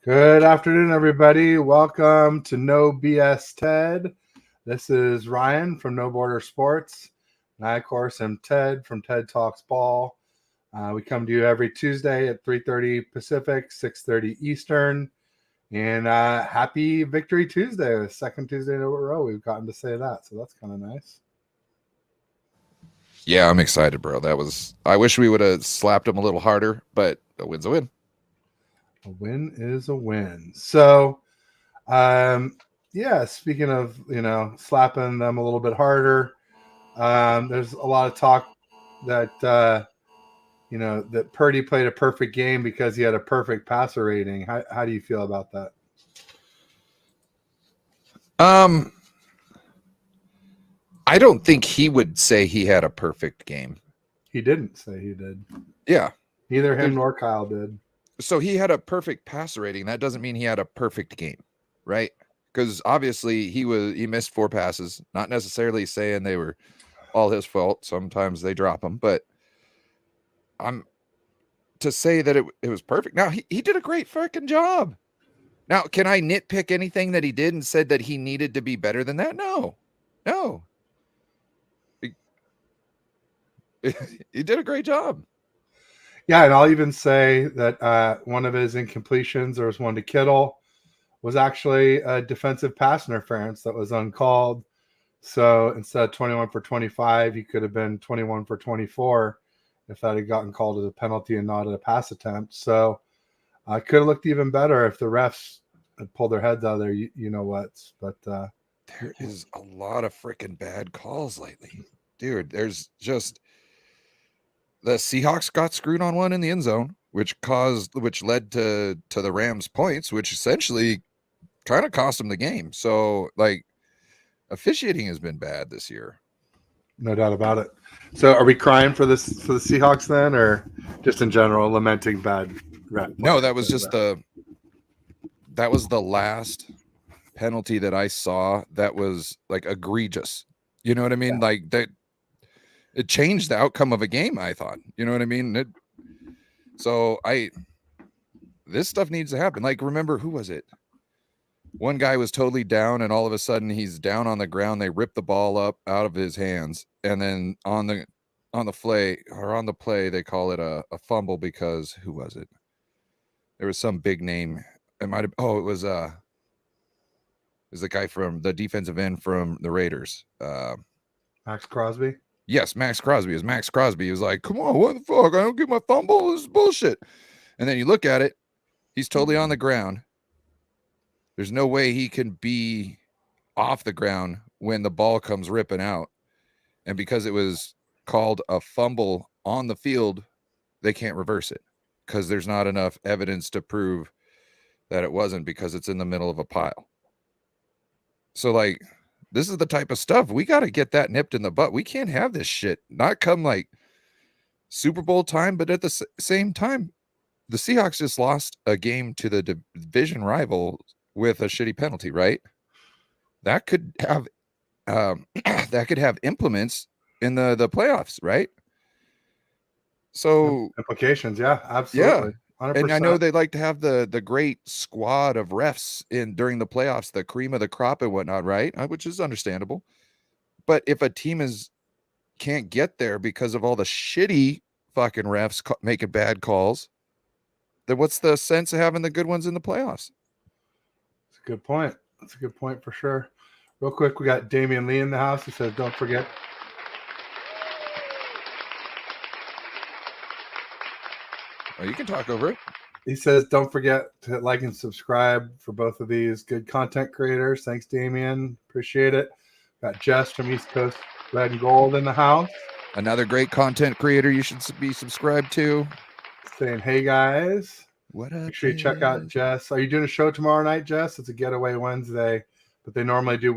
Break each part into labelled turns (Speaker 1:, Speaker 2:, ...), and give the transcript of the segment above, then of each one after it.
Speaker 1: Good afternoon, everybody. Welcome to No BS Ted. This is Ryan from No Border Sports. And I, of course, am Ted from Ted Talks Ball. We come to you every Tuesday at 3:30 Pacific, 6:30 Eastern. And happy Victory Tuesday, the second Tuesday in a row we've gotten to say that. So that's kind of nice.
Speaker 2: Yeah, I'm excited, bro. I wish we would have slapped him a little harder, but a win's a win.
Speaker 1: A win is a win. So, speaking of, slapping them a little bit harder, there's a lot of talk that, that Purdy played a perfect game because he had a perfect passer rating. How do you feel about that?
Speaker 2: I don't think he would say he had a perfect game.
Speaker 1: He didn't say he did.
Speaker 2: Yeah.
Speaker 1: Neither him nor Kyle did.
Speaker 2: So he had a perfect passer rating. That doesn't mean he had a perfect game, right? Because obviously he missed 4 passes. Not necessarily saying they were all his fault. Sometimes they drop them, but to say that it was perfect. Now he did a great freaking job. Now, can I nitpick anything that he did and said that he needed to be better than that? No. He did a great job.
Speaker 1: Yeah, and I'll even say that one of his incompletions, there was one to Kittle, was actually a defensive pass interference that was uncalled. So instead of 21 for 25, he could have been 21 for 24 if that had gotten called as a penalty and not a pass attempt. So I could have looked even better if the refs had pulled their heads out of there, you know what. But
Speaker 2: there is a lot of freaking bad calls lately. Dude, there's just the Seahawks got screwed on one in the end zone, which led to the Rams points, which essentially kind of cost them the game. So like officiating has been bad this year.
Speaker 1: No doubt about it. So are we crying for the Seahawks then, or just in general lamenting bad rep?
Speaker 2: No, that was just the last penalty that I saw that was like egregious. You know what I mean? Yeah. Like that it changed the outcome of a game, I thought. You know what I mean? This stuff needs to happen. Like, remember, who was it? One guy was totally down, and all of a sudden he's down on the ground. They rip the ball up out of his hands, and then on the play, they call it a fumble because who was it? There was some big name. It might have. Oh, it was the guy from the defensive end from the Raiders.
Speaker 1: Max Crosby.
Speaker 2: Yes, Max Crosby. It was Max Crosby. He was like, "Come on, what the fuck? I don't get my fumble. This is bullshit." And then you look at it, he's totally on the ground. There's no way he can be off the ground when the ball comes ripping out. And because it was called a fumble on the field, they can't reverse it because there's not enough evidence to prove that it wasn't because it's in the middle of a pile. So, like, this is the type of stuff we got to get that nipped in the butt. We can't have this shit not come like Super Bowl time, but at the same time, the Seahawks just lost a game to the division rival with a shitty penalty, right? That could have implements in the playoffs, right? So
Speaker 1: implications, yeah, absolutely.
Speaker 2: Yeah. 100%. And I know they like to have the great squad of refs during the playoffs, the cream of the crop and whatnot, right? Which is understandable. But if a team can't get there because of all the shitty fucking refs making bad calls, then what's the sense of having the good ones in the playoffs?
Speaker 1: That's a good point. That's a good point for sure. Real quick, we got Damian Lee in the house. He says, don't forget.
Speaker 2: Oh, you can talk over it.
Speaker 1: He says, don't forget to hit like and subscribe for both of these good content creators. Thanks, Damian. Appreciate it. Got Jess from East Coast Red and Gold in the house.
Speaker 2: Another great content creator you should be subscribed to.
Speaker 1: Saying, hey, guys.
Speaker 2: What up?
Speaker 1: Make sure you check out Jess. Are you doing a show tomorrow night, Jess? It's a Getaway Wednesday, but they normally do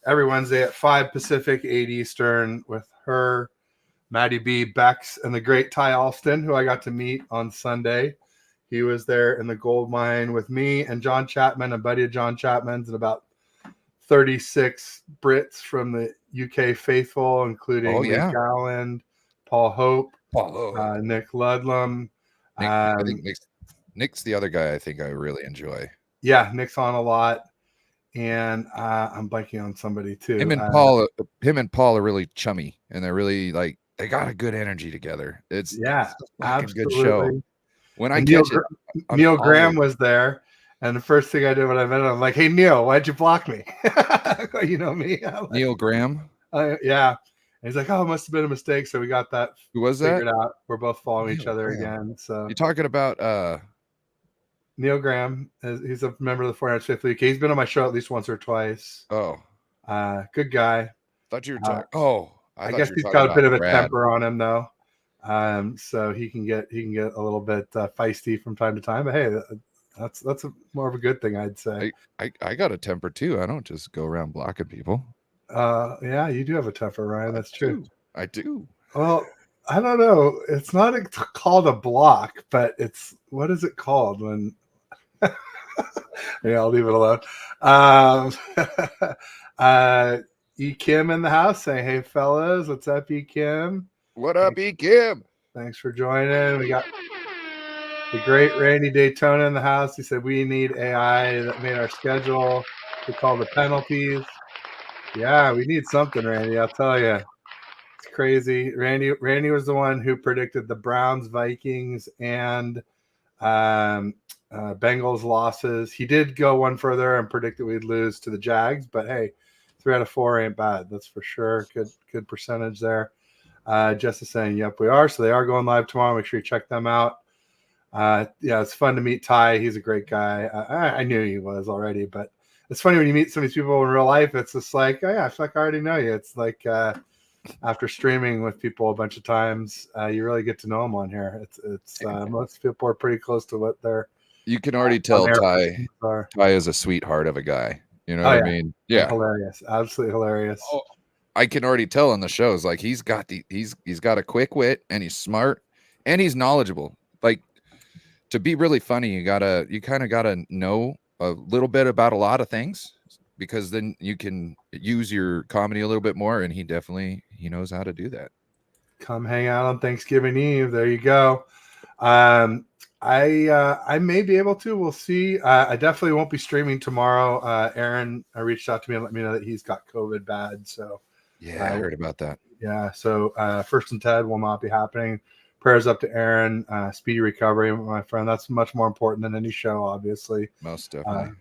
Speaker 1: every Wednesday at 5 Pacific, 8 Eastern with her, Maddie B, Bex, and the great Ty Alston, who I got to meet on Sunday. He was there in the gold mine with me and John Chapman, a buddy of John Chapman's, and about 36 Brits from the UK faithful, including Lee Galland, Paul Hope, Nick Ludlam.
Speaker 2: I think Nick's the other guy I think I really enjoy.
Speaker 1: Yeah, Nick's on a lot, and I'm blanking on somebody too.
Speaker 2: Him and Paul are really chummy, and they're really like they got a good energy together. It's
Speaker 1: Yeah,
Speaker 2: a fucking good show.
Speaker 1: absolutely.
Speaker 2: When I
Speaker 1: And
Speaker 2: catch it,
Speaker 1: Neil Graham was there, and the first thing I did when I met him, I'm like, "Hey Neil, why'd you block me?" You know me. Like,
Speaker 2: Neil Graham.
Speaker 1: Yeah. And he's like, "Oh, it must have been a mistake." So we got that
Speaker 2: Who was that?
Speaker 1: figured out. We're both following each
Speaker 2: Neil
Speaker 1: other
Speaker 2: Graham.
Speaker 1: again. So
Speaker 2: You're talking about
Speaker 1: Neil Graham, he's a member of the 405th League. He's been on my show at least once or twice.
Speaker 2: Oh,
Speaker 1: good guy.
Speaker 2: thought you were talking.
Speaker 1: I guess he's got a bit of a temper on him though. So he can get a little bit feisty from time to time. But hey, that's more of a good thing, I'd say.
Speaker 2: I got a temper too. I don't just go around blocking people.
Speaker 1: Yeah, you do have a temper, Ryan. That's true.
Speaker 2: I do.
Speaker 1: Well, I don't know. It's not called a block, but it's what is it called when? Yeah, I'll leave it alone. E. Kim in the house saying, "Hey fellas, what's up, E. Kim?
Speaker 2: What up, E. Kim?
Speaker 1: Thanks for joining. We got the great Randy Daytona in the house. He said we need AI that made our schedule to call the penalties. Yeah, we need something, Randy. I'll tell you, it's crazy. Randy was the one who predicted the Browns, Vikings, and Bengals losses. He did go one further and predict that we'd lose to the Jags, but hey, 3 out of 4 ain't bad. That's for sure. Good percentage there. Jess is saying, yep, we are. So they are going live tomorrow. Make sure you check them out. Yeah, it's fun to meet Ty. He's a great guy. I knew he was already, but it's funny when you meet some of these people in real life. It's just like, oh yeah, I feel like I already know you. It's like after streaming with people a bunch of times, you really get to know them on here. It's most people are pretty close to what they're.
Speaker 2: You can already tell Ty is a sweetheart of a guy. You know what I mean? Yeah,
Speaker 1: hilarious, absolutely hilarious.
Speaker 2: Oh, I can already tell on the shows. Like he's got a quick wit, and he's smart, and he's knowledgeable. Like to be really funny, you kind of gotta know a little bit about a lot of things, because then you can use your comedy a little bit more, and he knows how to do that. Come
Speaker 1: hang out on Thanksgiving Eve. There you go. I may be able to. We'll see. I definitely won't be streaming tomorrow. Aaron reached out to me and let me know that he's got COVID bad. So
Speaker 2: yeah, I heard about that.
Speaker 1: Yeah. So First and Ted will not be happening. Prayers up to Aaron. Speedy recovery, my friend. That's much more important than any show, obviously.
Speaker 2: Most definitely.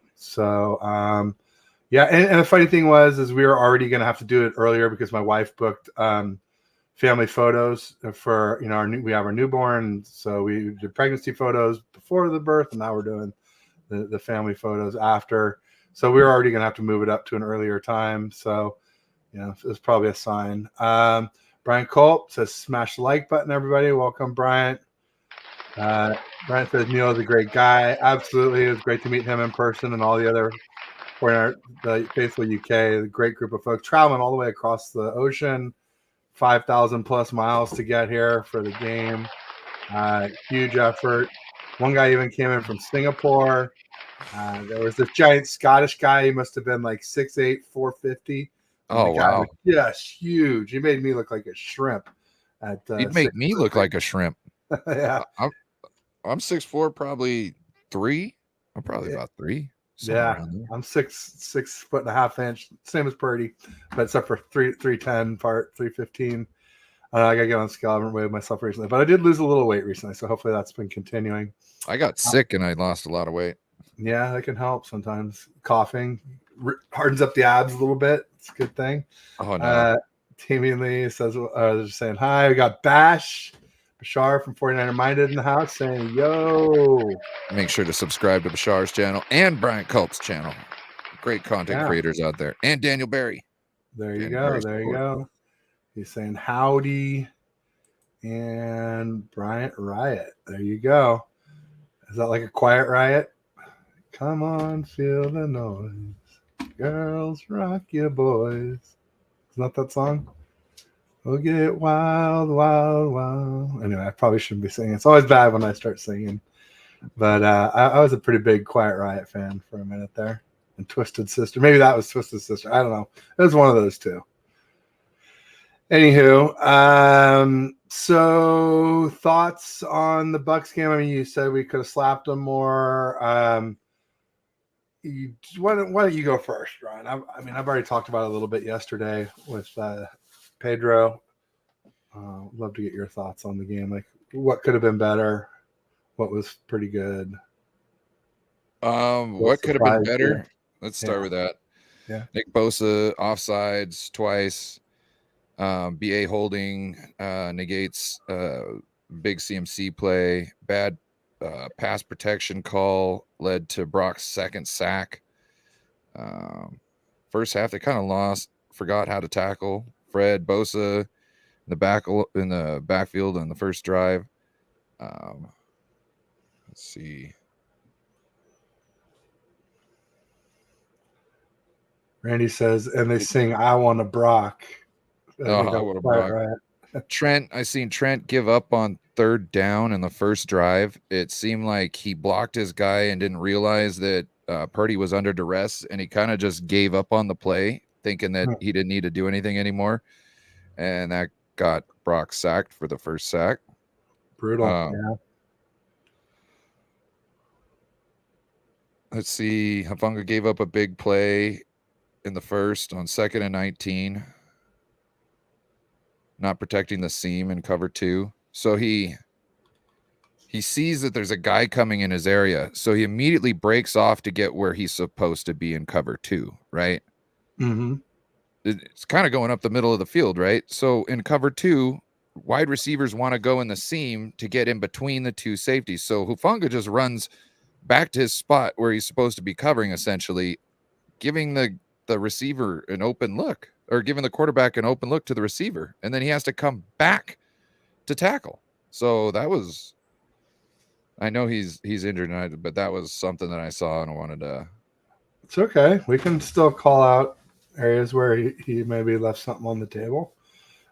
Speaker 1: Yeah. And the funny thing is we were already going to have to do it earlier because my wife booked family photos for we have our newborn, so we did pregnancy photos before the birth, and now we're doing the family photos after. So we were already going to have to move it up to an earlier time. So it's probably a sign. Brian Culp says smash the like button, everybody. Welcome, Brian. Brian says Neil is a great guy. Absolutely, it was great to meet him in person, and all the other the faithful UK, a great group of folks traveling all the way across the ocean. 5,000 plus miles to get here for the game. Huge effort. One guy even came in from Singapore. There was this giant Scottish guy. He must have been like 6'8", 450.
Speaker 2: Oh, wow.
Speaker 1: Yes, huge. He made me look like a shrimp.
Speaker 2: He'd make me look like a shrimp.
Speaker 1: Yeah.
Speaker 2: I'm 6'4", probably 3. I'm probably about 3.
Speaker 1: Yeah, I'm 6'6.5" same as Purdy, but except for 310 part 315. I gotta get on the scale. I haven't weighed myself recently, but I did lose a little weight recently, so hopefully that's been continuing.
Speaker 2: I got sick and I lost a lot of weight.
Speaker 1: Yeah, that can help sometimes. Coughing hardens up the abs a little bit. It's a good thing.
Speaker 2: Oh no.
Speaker 1: Tammy Lee says, they're just saying hi. We got Bashar from 49er Minded in the house saying, yo.
Speaker 2: Make sure to subscribe to Bashar's channel and Brian Culp's channel. Great content creators out there. And Daniel Barry.
Speaker 1: There you go. He's saying howdy. And Bryant Riot. There you go. Is that like a quiet riot? Come on, feel the noise. Girls, rock your boys. Isn't that song? We'll get wild, wild, wild. Anyway, I probably shouldn't be singing. It's always bad when I start singing. But I was a pretty big Quiet Riot fan for a minute there. And Twisted Sister. Maybe that was Twisted Sister. I don't know. It was one of those two. Anywho, so thoughts on the Bucs game? I mean, you said we could have slapped them more. Why don't you go first, Ryan? I've already talked about it a little bit yesterday with Pedro. Love to get your thoughts on the game. Like, what could have been better? What was pretty good?
Speaker 2: What could have been better? Let's start with that.
Speaker 1: Yeah.
Speaker 2: Nick Bosa offsides twice. BA holding negates big CMC play. Bad pass protection call led to Brock's second sack. First half they kind of forgot how to tackle. Fred Bosa in the backfield on the first drive. Let's see.
Speaker 1: Randy says, and they sing "I Want a Brock."
Speaker 2: I want a Brock. Right. I seen Trent give up on third down in the first drive. It seemed like he blocked his guy and didn't realize that Purdy was under duress, and he kind of just gave up on the play, thinking that he didn't need to do anything anymore. And that got Brock sacked for the first sack.
Speaker 1: Brutal. Yeah.
Speaker 2: Let's see. Hufanga gave up a big play in the first on 2nd and 19. Not protecting the seam in cover 2. So he sees that there's a guy coming in his area. So he immediately breaks off to get where he's supposed to be in cover 2, right?
Speaker 1: Mm-hmm.
Speaker 2: It's kind of going up the middle of the field, right? So in cover 2, wide receivers want to go in the seam to get in between the two safeties. So Hufanga just runs back to his spot where he's supposed to be covering, essentially, giving the receiver an open look, or giving the quarterback an open look to the receiver, and then he has to come back to tackle. So that was, I know he's injured, but that was something that I saw and I wanted to.
Speaker 1: It's okay. We can still call out areas where he maybe left something on the table.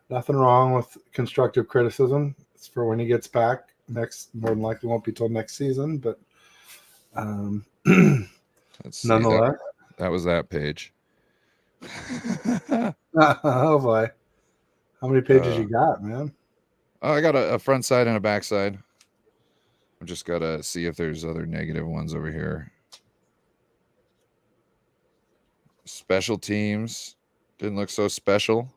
Speaker 1: Nothing wrong with constructive criticism. It's for when he gets back. More than likely won't be till next season, but
Speaker 2: let's see.
Speaker 1: Nonetheless.
Speaker 2: That was that page.
Speaker 1: Oh boy, how many pages you got, man?
Speaker 2: I got a front side and a back side. I've just got to see if there's other negative ones over here. Special teams didn't look so special.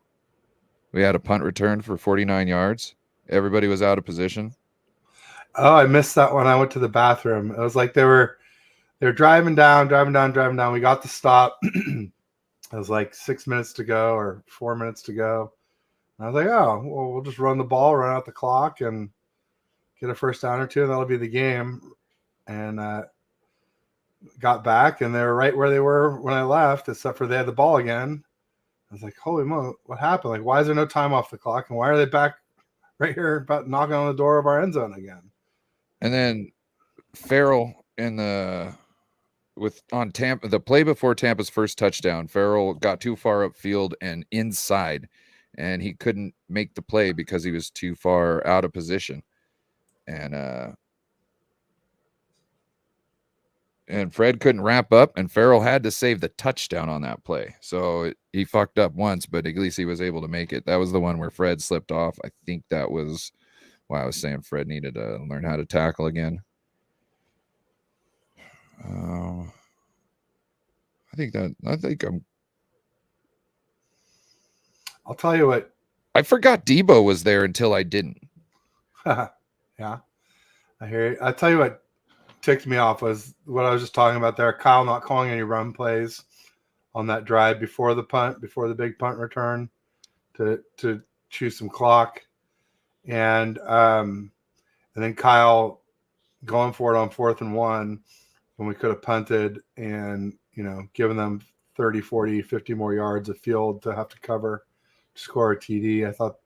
Speaker 2: We had a punt return for 49 yards. Everybody was out of position.
Speaker 1: Oh, I missed that one. I went to the bathroom. It was like they were driving down. We got the stop. It was like 6 minutes to go or 4 minutes to go. And I was like, oh, well, we'll just run the ball, run out the clock, and get a first down or two, and that'll be the game. And got back, and they were right where they were when I left, except for they had the ball again. I was like, holy moly, what happened? Like, why is there no time off the clock? And why are they back right here about knocking on the door of our end zone again?
Speaker 2: And then Farrell on Tampa, the play before Tampa's first touchdown, Farrell got too far upfield and inside, and he couldn't make the play because he was too far out of position. And Fred couldn't wrap up, and Farrell had to save the touchdown on that play. So he fucked up once, but at least he was able to make it. That was the one where Fred slipped off. I think that was why I was saying Fred needed to learn how to tackle again.
Speaker 1: I'll tell you what.
Speaker 2: I forgot Debo was there until I didn't.
Speaker 1: Yeah, I hear you. I'll tell you what ticked me off was what I was just talking about there. Kyle not calling any run plays on that drive before the big punt return to choose some clock. And then Kyle going for it on 4th and 1 when we could have punted and, given them 30, 40, 50 more yards of field to have to cover to score a TD. I thought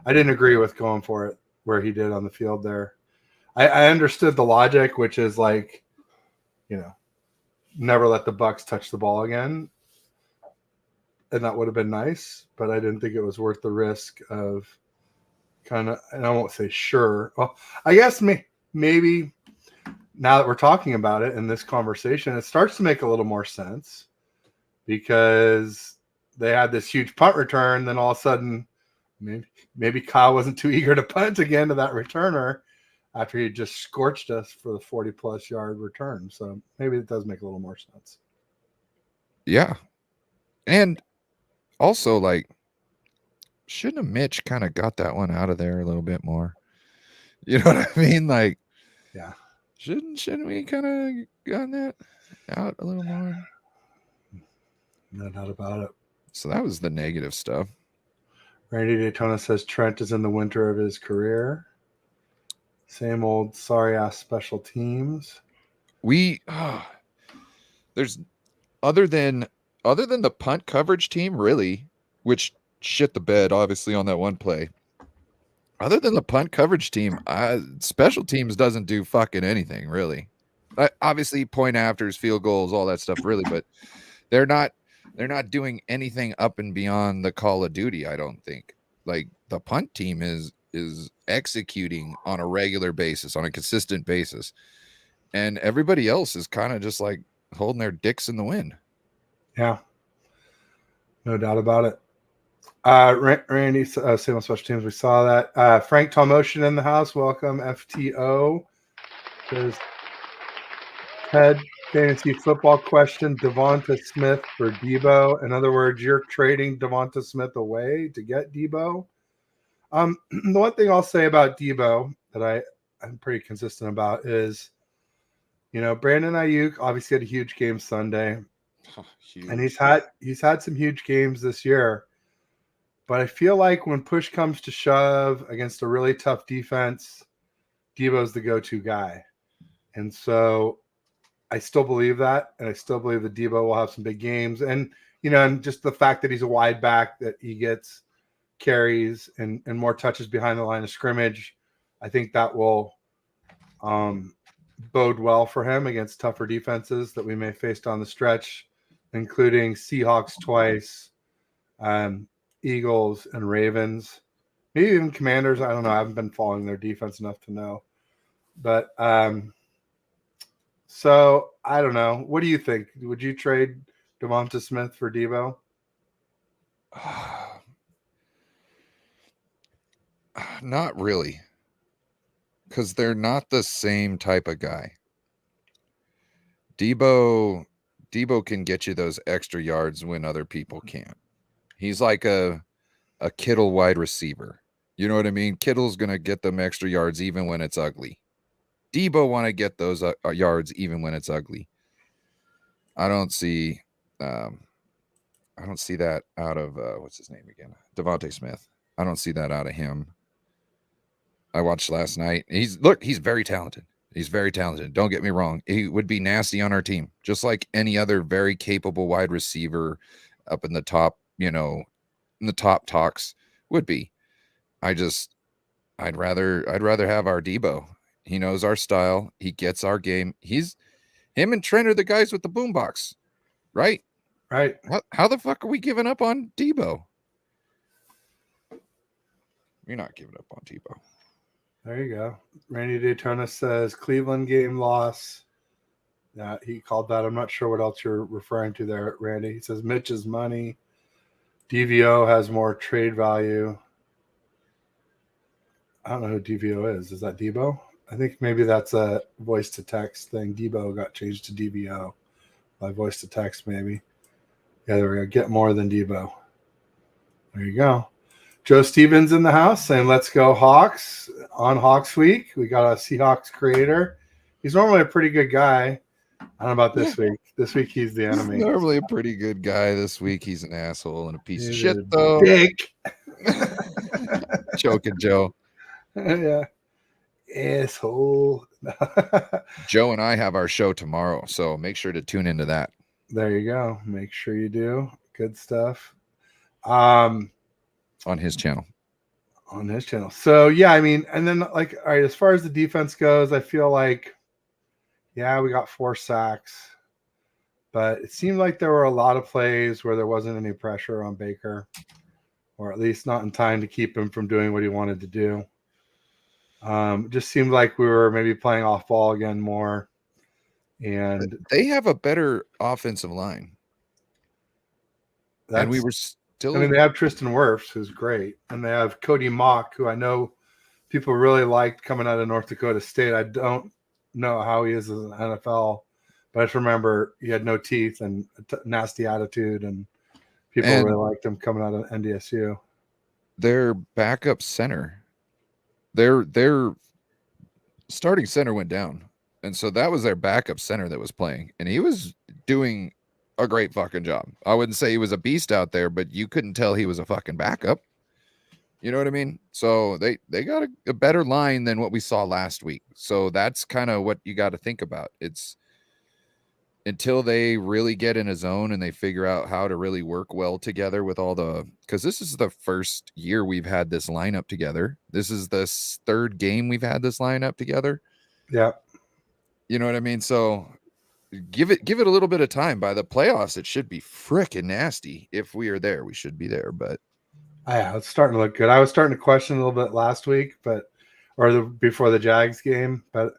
Speaker 1: I didn't agree with going for it where he did on the field there. I understood the logic, which is like, never let the Bucs touch the ball again. And that would have been nice, but I didn't think it was worth the risk of kind of, and I won't say sure. Well, I guess maybe now that we're talking about it in this conversation, it starts to make a little more sense because they had this huge punt return. Then all of a sudden, maybe Kyle wasn't too eager to punt again to that returner after he just scorched us for the 40-plus yard return. So maybe it does make a little more sense.
Speaker 2: Yeah. And also, like, shouldn't have Mitch kind of got that one out of there a little bit more? You know what I mean? Like,
Speaker 1: yeah.
Speaker 2: Shouldn't we kind of gotten that out a little more?
Speaker 1: No doubt about it.
Speaker 2: So that was the negative stuff.
Speaker 1: Randy Daytona says Trent is in the winter of his career. Same old sorry ass special teams.
Speaker 2: There's other than the punt coverage team, really, which shit the bed obviously on that one play. Other than the punt coverage team, special teams doesn't do fucking anything really. Obviously, point afters, field goals, all that stuff, really, but they're not doing anything up and beyond the Call of Duty. I don't think. Like the punt team is executing on a regular basis, on a consistent basis, and everybody else is kind of just like holding their dicks in the wind.
Speaker 1: Yeah, no doubt about it. Randy, same on special teams. We saw that. Frank Tomotion in the house. Welcome, FTO. Says Ted fantasy football question: Devonta Smith for Debo. In other words, you're trading Devonta Smith away to get Debo. The one thing I'll say about Debo that I'm pretty consistent about is, Brandon Ayuk obviously had a huge game Sunday, and he's had some huge games this year. But I feel like when push comes to shove against a really tough defense, Debo's the go-to guy. And so I still believe that. And I still believe that Debo will have some big games. And, and just the fact that he's a wide back, that he gets carries and more touches behind the line of scrimmage, I think that will bode well for him against tougher defenses that we may face down the stretch, including Seahawks twice, Eagles and Ravens, maybe even Commanders. I don't know. I haven't been following their defense enough to know. But so I don't know. What do you think? Would you trade Devonta Smith for Debo?
Speaker 2: Not really. Because they're not the same type of guy. Debo can get you those extra yards when other people can't. He's like a Kittle wide receiver. You know what I mean? Kittle's going to get them extra yards even when it's ugly. Debo want to get those yards even when it's ugly. I don't see that out of what's his name again? Devontae Smith. I don't see that out of him. I watched last night. He's very talented. He's very talented. Don't get me wrong. He would be nasty on our team, just like any other very capable wide receiver up in the top, in the top talks would be. I'd rather have our Debo. He knows our style. He gets our game. Him and Trent are the guys with the boombox, right?
Speaker 1: Right.
Speaker 2: How the fuck are we giving up on Debo? You're not giving up on Debo.
Speaker 1: There you go. Randy Daytona says Cleveland game loss. He called that. I'm not sure what else you're referring to there, Randy. He says Mitch's money. DVO has more trade value. I don't know who DVO is. Is that Debo? I think maybe that's a voice to text thing. Debo got changed to DVO by voice to text, maybe. Yeah, there we go. Get more than Debo. There you go. Joe Stevens in the house saying, let's go Hawks on Hawks week. We got a Seahawks creator. He's normally a pretty good guy. I don't know about this week. This week he's the enemy.
Speaker 2: He's normally a pretty good guy. This week he's an asshole and a piece of shit, though.
Speaker 1: Dick.
Speaker 2: Joking, Joe.
Speaker 1: Yeah. Asshole.
Speaker 2: Joe and I have our show tomorrow, so make sure to tune into that.
Speaker 1: There you go. Make sure you do. Good stuff.
Speaker 2: On his channel.
Speaker 1: So yeah, I mean, and then all right, as far as the defense goes, I feel like, yeah, we got 4 sacks, but it seemed like there were a lot of plays where there wasn't any pressure on Baker, or at least not in time to keep him from doing what he wanted to do. It just seemed like we were maybe playing off ball again more. And
Speaker 2: they have a better offensive line. And we were
Speaker 1: I mean, they have Tristan Wirfs, who's great, and they have Cody Mock, who I know people really liked coming out of North Dakota State. I don't know how he is as an NFL, but I just remember he had no teeth and a nasty attitude, and people really liked him coming out of NDSU.
Speaker 2: Their backup center, their starting center went down, and so that was their backup center that was playing, and he was doing a great fucking job. I wouldn't say he was a beast out there, but you couldn't tell he was a fucking backup. You know what I mean? So they got a better line than what we saw last week. So that's kind of what you got to think about. It's until they really get in a zone and they figure out how to really work well together with all the, because this is the first year we've had this lineup together. This is the third game we've had this lineup together.
Speaker 1: Yeah.
Speaker 2: You know what I mean? So give it a little bit of time. By the playoffs, it should be freaking nasty. If we are there, we should be there. But
Speaker 1: yeah, it's starting to look good. I was starting to question a little bit last week, before the Jags game, but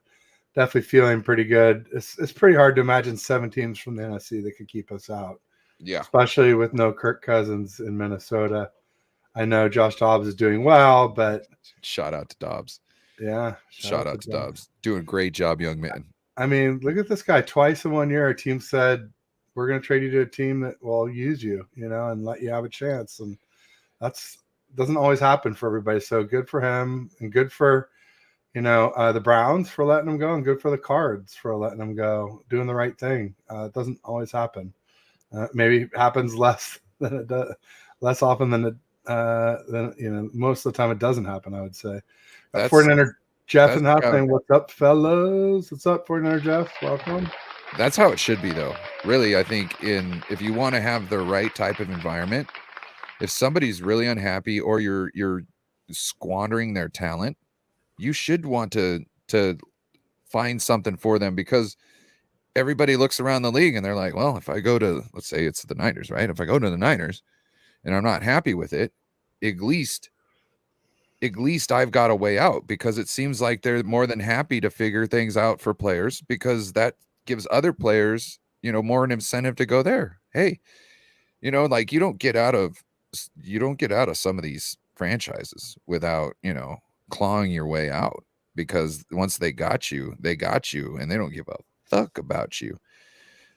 Speaker 1: definitely feeling pretty good. It's pretty hard to imagine 7 teams from the NFC that could keep us out.
Speaker 2: Yeah,
Speaker 1: especially with no Kirk Cousins in Minnesota. I know Josh Dobbs is doing well, but
Speaker 2: shout out to Dobbs.
Speaker 1: Yeah,
Speaker 2: shout out to Dobbs. Doing a great job, young man.
Speaker 1: I mean, look at this guy. Twice in 1 year, a team said, we're going to trade you to a team that will use you, and let you have a chance. And that's doesn't always happen for everybody. So good for him, and good for, the Browns for letting him go, and good for the Cards for letting him go, doing the right thing. It doesn't always happen. Maybe it happens less often than most of the time it doesn't happen, I would say. 49er Jeff in the house saying, what's up, fellas? What's up, 49er Jeff? Welcome.
Speaker 2: That's how it should be, though. Really, I think if you want to have the right type of environment, if somebody's really unhappy or you're squandering their talent, you should want to find something for them, because everybody looks around the league and they're like, well, if I go to, let's say it's the Niners, right? If I go to the Niners and I'm not happy with it, at least I've got a way out, because it seems like they're more than happy to figure things out for players, because that gives other players, more an incentive to go there. Hey, like you don't get out of some of these franchises without, clawing your way out, because once they got you and they don't give a fuck about you.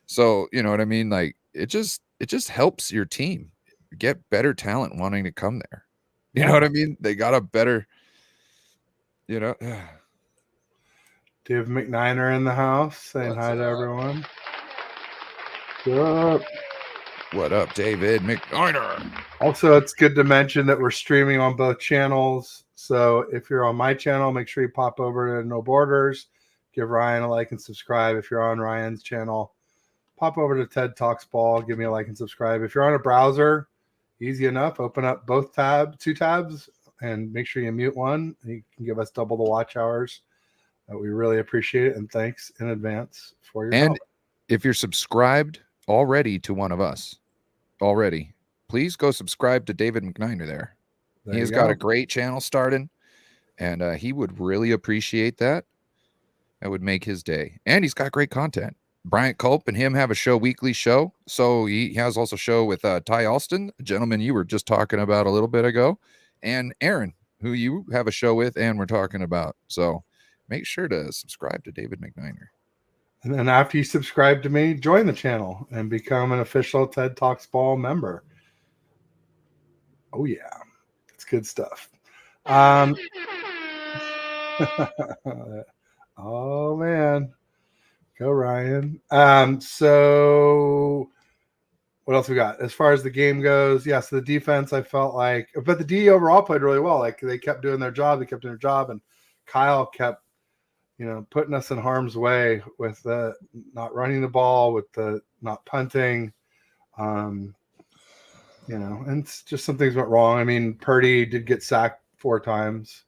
Speaker 2: So, you know what I mean? Like it just helps your team get better talent wanting to come there. You know what I mean? They got a better, Dave
Speaker 1: McNiner in the house saying hi to everyone. What's up?
Speaker 2: What up, David McNiner?
Speaker 1: Also, it's good to mention that we're streaming on both channels. So if you're on my channel, make sure you pop over to No Borders. Give Ryan a like and subscribe. If you're on Ryan's channel, pop over to TED Talks Ball. Give me a like and subscribe. If you're on a browser, easy enough. Open up two tabs, and make sure you mute one. You can give us double the watch hours. We really appreciate it, and thanks in advance for your help.
Speaker 2: If you're subscribed already to one of us, please go subscribe to David McNiner there. He has got a great channel starting, and he would really appreciate that. That would make his day. And he's got great content. Bryant Culp and him have a weekly show. So he has also a show with Ty Alston, a gentleman you were just talking about a little bit ago, and Aaron, who you have a show with and we're talking about. So make sure to subscribe to David McNiner.
Speaker 1: And then after you subscribe to me, join the channel and become an official TED Talks Ball member. Oh, yeah. It's good stuff. Oh, man. Go, Ryan. So what else we got? As far as the game goes, yes, the defense, I felt like, but the D overall played really well. Like they kept doing their job. And Kyle kept, putting us in harm's way with the not running the ball, with the not punting. And it's just some things went wrong. I mean, Purdy did get sacked 4 times,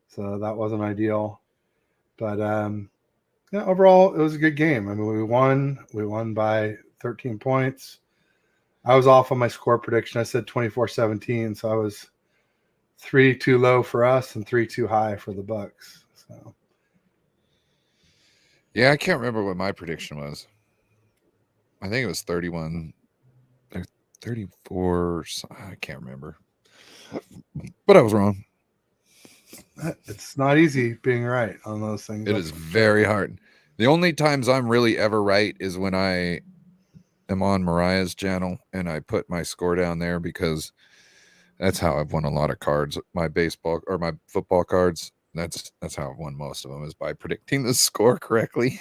Speaker 1: so that wasn't ideal. But overall, it was a good game. I mean, we won by 13 points. I was off on my score prediction. I said 24-17, so I was 3 too low for us and 3 too high for the Bucs. So,
Speaker 2: yeah, I can't remember what my prediction was. I think it was 31. 34. I can't remember, but I was wrong.
Speaker 1: It's not easy being right on those things.
Speaker 2: It is very hard. The only times I'm really ever right is when I am on Mariah's channel and I put my score down there, because that's how I've won a lot of cards. My baseball or my football cards. That's how I've won most of them, is by predicting the score correctly.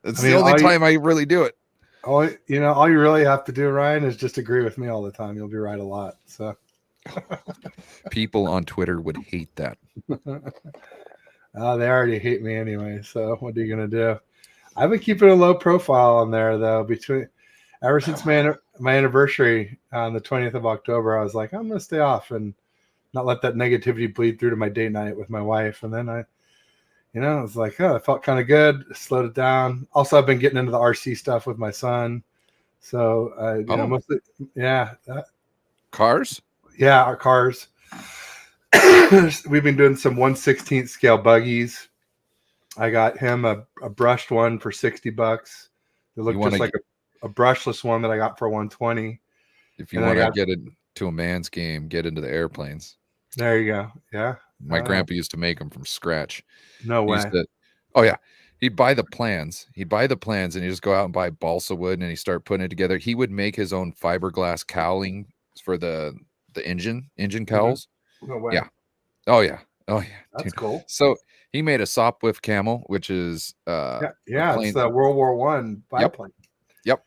Speaker 2: That's the only time I really do it.
Speaker 1: All you really have to do, Ryan, is just agree with me all the time. You'll be right a lot. So
Speaker 2: people on Twitter would hate that.
Speaker 1: They already hate me anyway. So what are you gonna do? I've been keeping a low profile on there though. Ever since my anniversary on the 20th of October, I was like, I'm gonna stay off and not let that negativity bleed through to my date night with my wife. And then I was like, oh, it felt kind of good. Slowed it down. Also, I've been getting into the RC stuff with my son. So, mostly,
Speaker 2: cars.
Speaker 1: Yeah, our cars. We've been doing some 1/16 scale buggies. I got him a brushed one for $60. They look just like a brushless one that I got for $120.
Speaker 2: If you want to get into a man's game, get into the airplanes.
Speaker 1: There you go. Yeah.
Speaker 2: My grandpa used to make them from scratch.
Speaker 1: No way.
Speaker 2: He'd buy the plans. And he'd just go out and buy balsa wood and he'd start putting it together. He would make his own fiberglass cowling for the engine cowls.
Speaker 1: No way.
Speaker 2: Yeah. Oh yeah.
Speaker 1: That's cool.
Speaker 2: So he made a Sopwith Camel, which is
Speaker 1: it's the World War I biplane.
Speaker 2: Yep.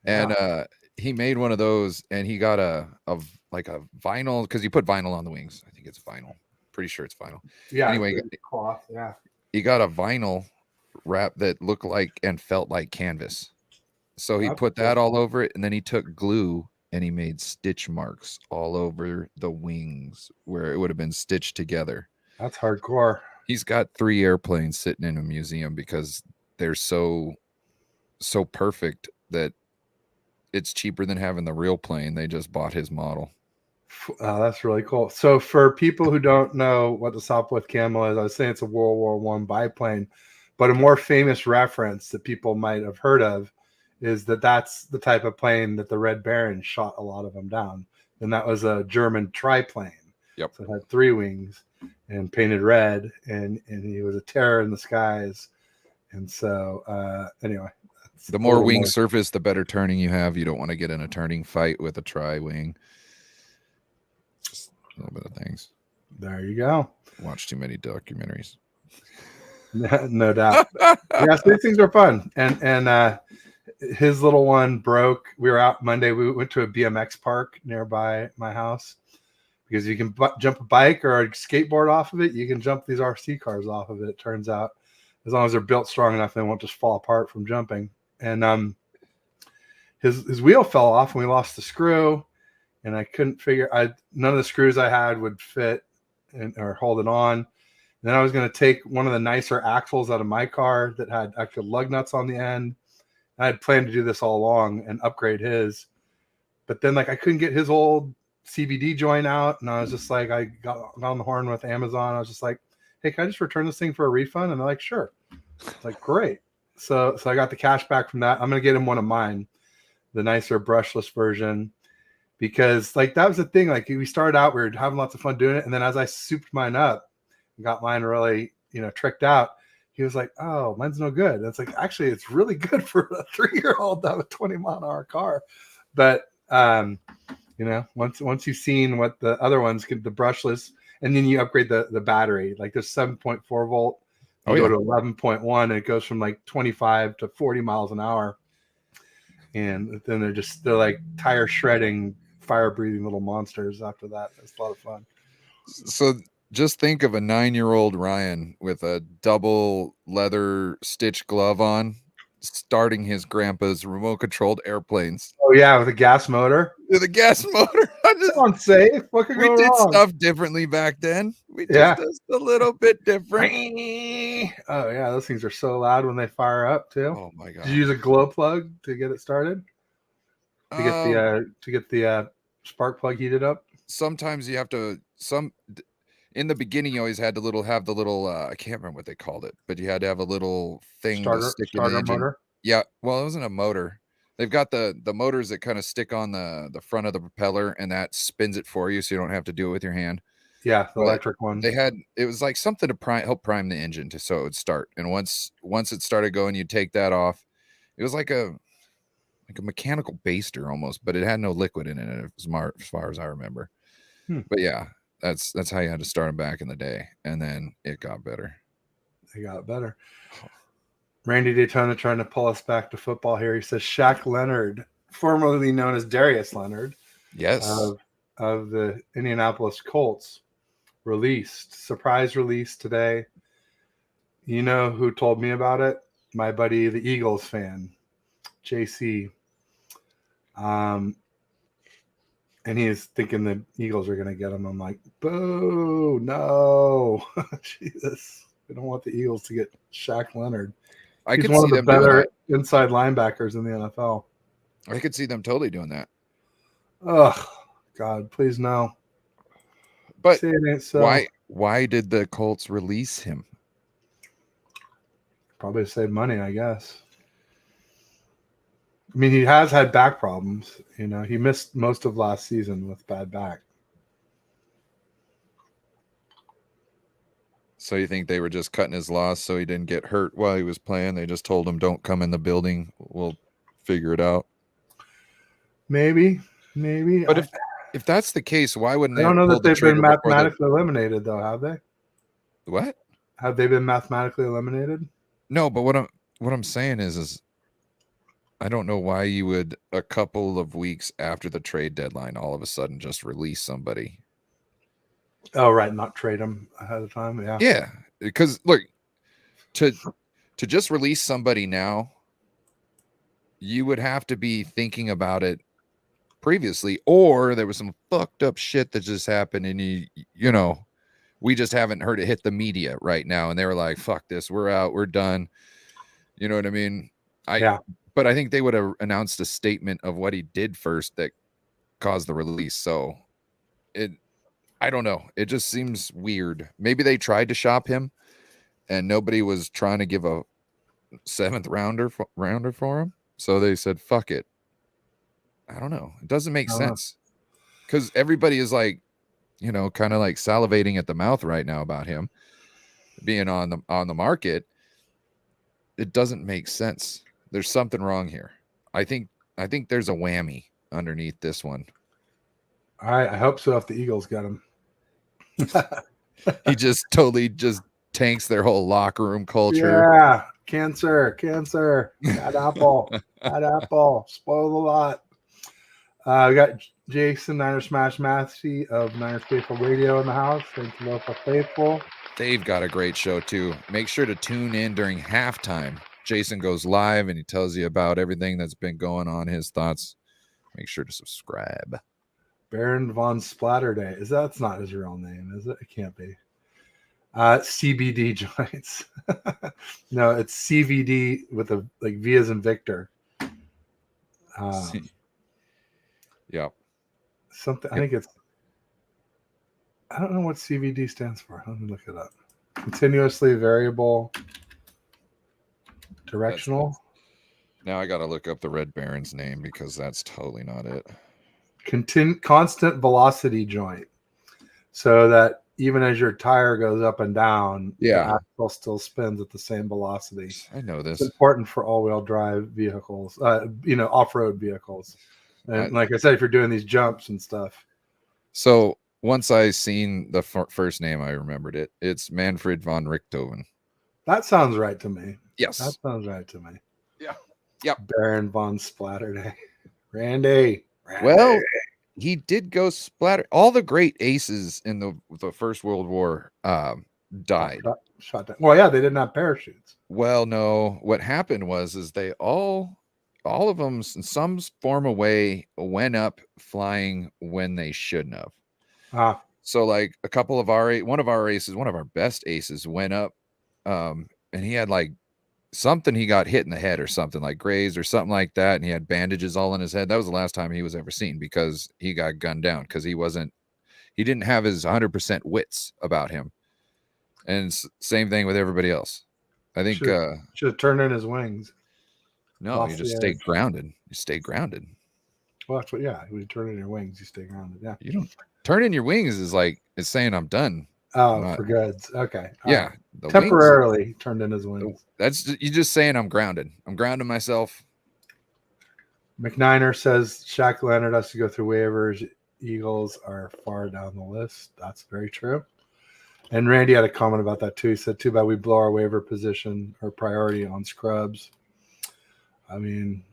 Speaker 2: And he made one of those, and he got a vinyl, because you put vinyl on the wings. I think it's vinyl. Pretty sure it's vinyl.
Speaker 1: Yeah.
Speaker 2: Anyway,
Speaker 1: cloth. Yeah.
Speaker 2: He got a vinyl wrap that looked like and felt like canvas. So he put that all over it, and then he took glue and he made stitch marks all over the wings where it would have been stitched together.
Speaker 1: That's hardcore.
Speaker 2: He's got 3 airplanes sitting in a museum because they're so perfect that it's cheaper than having the real plane. They just bought his model.
Speaker 1: That's really cool. So for people who don't know what the Sopwith Camel is, I was saying it's a World War I biplane, but a more famous reference that people might have heard of is that's the type of plane that the Red Baron shot a lot of them down. And that was a German triplane.
Speaker 2: Yep.
Speaker 1: So it had 3 wings and painted red, and he was a terror in the skies. And so anyway.
Speaker 2: The more wing surface, the better turning you have. You don't want to get in a turning fight with a tri-wing. Just a little bit of things.
Speaker 1: There you go.
Speaker 2: Watch too many documentaries.
Speaker 1: No doubt. Yeah, so these things are fun. And his little one broke. We were out Monday. We went to a BMX park nearby my house, because you can jump a bike or a skateboard off of it. You can jump these RC cars off of it, it turns out, as long as they're built strong enough, they won't just fall apart from jumping. And his wheel fell off, and we lost the screw, and I couldn't figure. None of the screws I had would fit or hold it on. And then I was going to take one of the nicer axles out of my car that had actual lug nuts on the end. I had planned to do this all along and upgrade his, but then I couldn't get his old CVD joint out, and I was just like, I got on the horn with Amazon. I was just like, hey, can I just return this thing for a refund? And they're like, sure. It's like, great. So I got the cash back from that. I'm going to get him one of mine, the nicer brushless version, because that was the thing. We started out, we were having lots of fun doing it. And then as I souped mine up and got mine really, tricked out, he was like, oh, mine's no good. And it's like, actually, it's really good for a 3-year-old to have a 20-mile-an-hour car. But, once you've seen what the other ones can, the brushless, and then you upgrade the battery, there's 7.4 volt. You go to 11.1, and it goes from 25 to 40 miles an hour. And then they're like tire shredding, fire breathing little monsters after that. It's a lot of fun.
Speaker 2: So just think of a 9-year-old Ryan with a double leather stitch glove on, starting his grandpa's remote controlled airplanes.
Speaker 1: Oh yeah, with a gas motor.
Speaker 2: With a gas motor.
Speaker 1: Unsafe. What could go wrong?
Speaker 2: We did stuff differently back then. We just a little bit different.
Speaker 1: Oh yeah, those things are so loud when they fire up too.
Speaker 2: Oh my god!
Speaker 1: Did you use a glow plug to get it started? To get the spark plug heated up.
Speaker 2: Sometimes you have to. In the beginning, you always had to have the little. I can't remember what they called it, but you had to have a little thing to stick in the engine.
Speaker 1: Motor.
Speaker 2: Yeah, well, it wasn't a motor. They've got the motors that kind of stick on the front of the propeller, and that spins it for you, so you don't have to do it with your hand.
Speaker 1: Yeah, the
Speaker 2: But
Speaker 1: electric ones.
Speaker 2: it was like something to help prime the engine so it would start. And once it started going, you'd take that off. It was like a mechanical baster almost, but it had no liquid in it as far as I remember. But yeah, that's how you had to start them back in the day, and then it got better.
Speaker 1: They got better. Randy Daytona trying to pull us back to football here. He says Shaq Leonard, formerly known as Darius Leonard,
Speaker 2: Yes,
Speaker 1: of the Indianapolis Colts, surprise release today. You know who told me about it? My buddy, the Eagles fan, JC. And he's thinking the Eagles are going to get him. I'm like, boo, no. Jesus. We don't want the Eagles to get Shaq Leonard. He's one of the better inside linebackers in the NFL.
Speaker 2: I could see them totally doing that.
Speaker 1: Oh, God, please no.
Speaker 2: But why did the Colts release him?
Speaker 1: Probably to save money, I guess. I mean, he has had back problems. You know, he missed most of last season with bad back.
Speaker 2: So you think they were just cutting his loss so he didn't get hurt while he was playing? They just told him, don't come in the building. We'll figure it out.
Speaker 1: Maybe.
Speaker 2: But if that's the case, why wouldn't they?
Speaker 1: I don't know that they've been mathematically eliminated, though, have they?
Speaker 2: What?
Speaker 1: Have they been mathematically eliminated?
Speaker 2: No, but what I'm saying is I don't know why you would, a couple of weeks after the trade deadline, all of a sudden just release somebody.
Speaker 1: Oh, right. Not trade them ahead of time. Yeah.
Speaker 2: Yeah. Because look, to just release somebody now, you would have to be thinking about it previously, or there was some fucked up shit that just happened, and you know, we just haven't heard it hit the media right now, and they were like, fuck this, we're out, we're done. You know what I mean? But I think they would have announced a statement of what he did first that caused the release. So I don't know. It just seems weird. Maybe they tried to shop him and nobody was trying to give a 7th rounder for him. So they said, fuck it. I don't know. It doesn't make sense. Because everybody is like, you know, kind of like salivating at the mouth right now about him being on the market. It doesn't make sense. There's something wrong here. I think there's a whammy underneath this one.
Speaker 1: All right. I hope so if the Eagles get him.
Speaker 2: He just totally just tanks their whole locker room culture.
Speaker 1: Yeah. Cancer. Bad apple. Spoil the lot. We got Jason Niner Smash Massey of Niners Faithful Radio in the house. Thank you, local faithful.
Speaker 2: They've got a great show too. Make sure to tune in during halftime. Jason goes live and he tells you about everything that's been going on, his thoughts. Make sure to subscribe.
Speaker 1: Baron von Splatterday. That's not his real name, is it? It can't be. CBD joints. No, it's CVD with a like V as in Victor.
Speaker 2: Yeah.
Speaker 1: Something. I think it's. I don't know what CVD stands for. Let me look it up. Continuously variable directional.
Speaker 2: Now I got to look up the Red Baron's name because that's totally not it.
Speaker 1: Constant velocity joint, so that even as your tire goes up and down, the axle still spins at the same velocity.
Speaker 2: I know this.
Speaker 1: It's important for all-wheel drive vehicles, off-road vehicles. And like I said, if you're doing these jumps and stuff.
Speaker 2: So once I seen the first name, I remembered it. It's Manfred von Richthofen.
Speaker 1: That sounds right to me.
Speaker 2: Yes.
Speaker 1: That sounds right to me.
Speaker 2: Yeah. Yep.
Speaker 1: Baron von Splatterday. Randy.
Speaker 2: Well, he did go splatter. All the great aces in the First World War died.
Speaker 1: Shot down. Well, yeah, they didn't have parachutes.
Speaker 2: Well, no. What happened was they all of them in some form of way went up flying when they shouldn't have. So like a couple of one of our best aces went up, and he had like something, he got hit in the head or something, like grazed or something like that, and he had bandages all in his head. That was the last time he was ever seen because he got gunned down because he didn't have his 100% wits about him. And same thing with everybody else. I think
Speaker 1: should have turned in his wings.
Speaker 2: No, you just stay grounded. You stay grounded.
Speaker 1: Well, that's what. Yeah, when you turn in your wings, you stay grounded. Yeah.
Speaker 2: You don't turn in your wings is like it's saying I'm done.
Speaker 1: Oh, for goods. Okay.
Speaker 2: Yeah.
Speaker 1: Right.
Speaker 2: The
Speaker 1: Temporarily
Speaker 2: wings,
Speaker 1: turned in his wings.
Speaker 2: That's you just saying I'm grounded. I'm grounding myself.
Speaker 1: McNiner says Shaq Leonard has to go through waivers. Eagles are far down the list. That's very true. And Randy had a comment about that too. He said, too bad we blow our waiver position or priority on scrubs. I mean,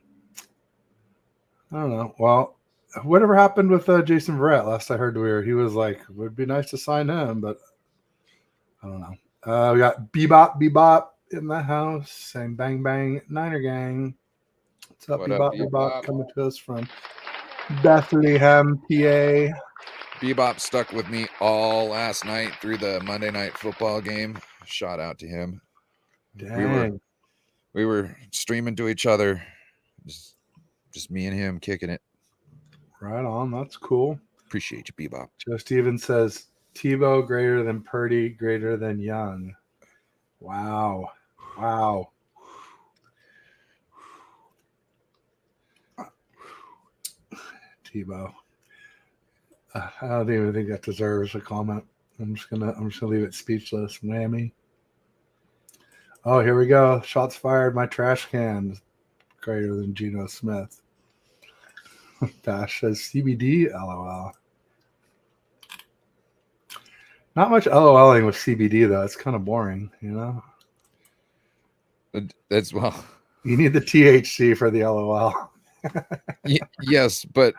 Speaker 1: I don't know. Well, whatever happened with Jason Verrett? Last I heard, he was like, it would be nice to sign him, but I don't know. We got Bebop in the house saying bang bang Niner gang. What's up, Bebop? Coming to us from Bethlehem, PA.
Speaker 2: Bebop stuck with me all last night through the Monday Night Football game. Shout out to him.
Speaker 1: Dang.
Speaker 2: We were streaming to each other. Just me and him kicking it.
Speaker 1: Right on. That's cool.
Speaker 2: Appreciate you, Bebop.
Speaker 1: Joe Stevens says Tebow greater than Purdy, greater than Young. Wow. Tebow. I don't even think that deserves a comment. I'm just gonna leave it speechless. Whammy. Oh, here we go. Shots fired. My trash can greater than Geno Smith. Bash says CBD. LOL. Not much LOLing with CBD though. It's kind of boring, you know.
Speaker 2: That's well.
Speaker 1: You need the THC for the LOL.
Speaker 2: Yes, but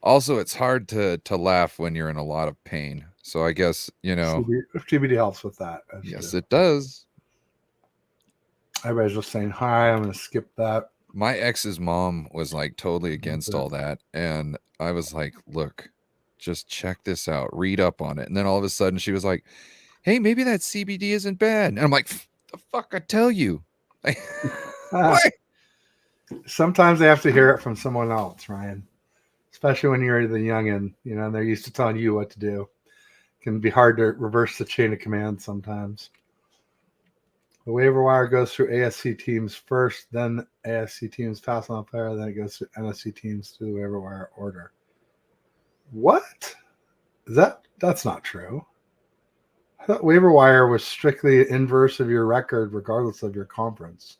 Speaker 2: also it's hard to laugh when you're in a lot of pain. So I guess
Speaker 1: CBD helps with that.
Speaker 2: Yes, it does.
Speaker 1: Everybody's just saying hi. I'm gonna skip that.
Speaker 2: My ex's mom was like totally against all that, and I was like, "Look, just check this out. Read up on it." And then all of a sudden, she was like, "Hey, maybe that CBD isn't bad." And I'm like, "The fuck I tell you." What?
Speaker 1: Sometimes they have to hear it from someone else, Ryan. Especially when you're the youngin, and they're used to telling you what to do. It can be hard to reverse the chain of command sometimes. The waiver wire goes through ASC teams first, then ASC teams pass on a player, then it goes to NFC teams through the waiver wire order. What? That's not true. I thought waiver wire was strictly inverse of your record, regardless of your conference.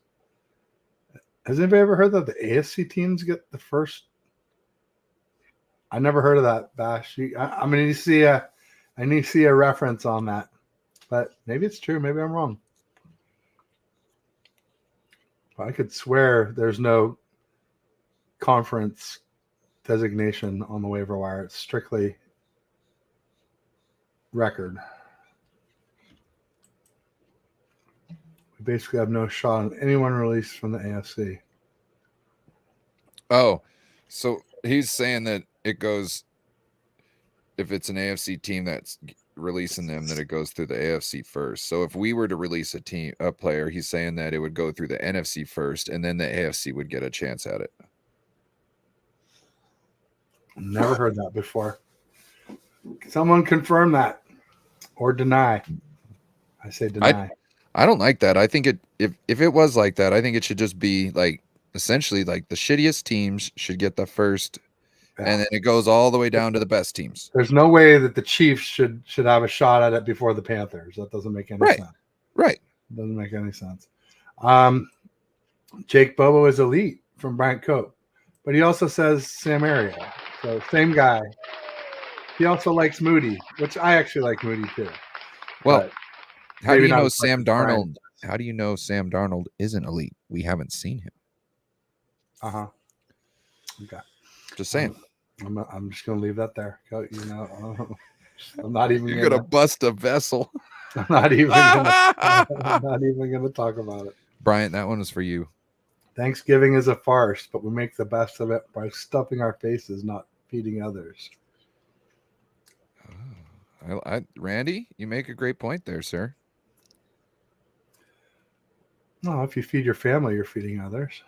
Speaker 1: Has anybody ever heard that the ASC teams get the first? I never heard of that, Bash. I need to see a reference on that, but maybe it's true. Maybe I'm wrong. I could swear there's no conference designation on the waiver wire. It's strictly record. We basically have no shot on anyone released from the AFC.
Speaker 2: Oh, so he's saying that it goes, if it's an AFC team that's releasing them, that it goes through the AFC first. So if we were to release a player, he's saying that it would go through the NFC first, and then the AFC would get a chance at it.
Speaker 1: Never heard that before. Someone confirm that or deny. I say deny.
Speaker 2: I don't like that. I think if it was like that, I think it should just be like essentially like the shittiest teams should get the first. And then it goes all the way down to the best teams.
Speaker 1: There's no way that the Chiefs should have a shot at it before the Panthers. That doesn't make any sense.
Speaker 2: Right.
Speaker 1: Doesn't make any sense. Jake Bobo is elite from Bryant Cope, but he also says Sam Ariel. So same guy. He also likes Moody, which I actually like Moody too.
Speaker 2: Well, how do you know Sam Darnold? How do you know Sam Darnold isn't elite? We haven't seen him.
Speaker 1: Okay.
Speaker 2: Just saying.
Speaker 1: I'm just gonna leave that there. I'm not even.
Speaker 2: You're gonna bust a vessel.
Speaker 1: I'm not even gonna talk about it.
Speaker 2: Bryant, that one was for you.
Speaker 1: Thanksgiving is a farce, but we make the best of it by stuffing our faces, not feeding others.
Speaker 2: Randy, you make a great point there, sir.
Speaker 1: No, if you feed your family, you're feeding others.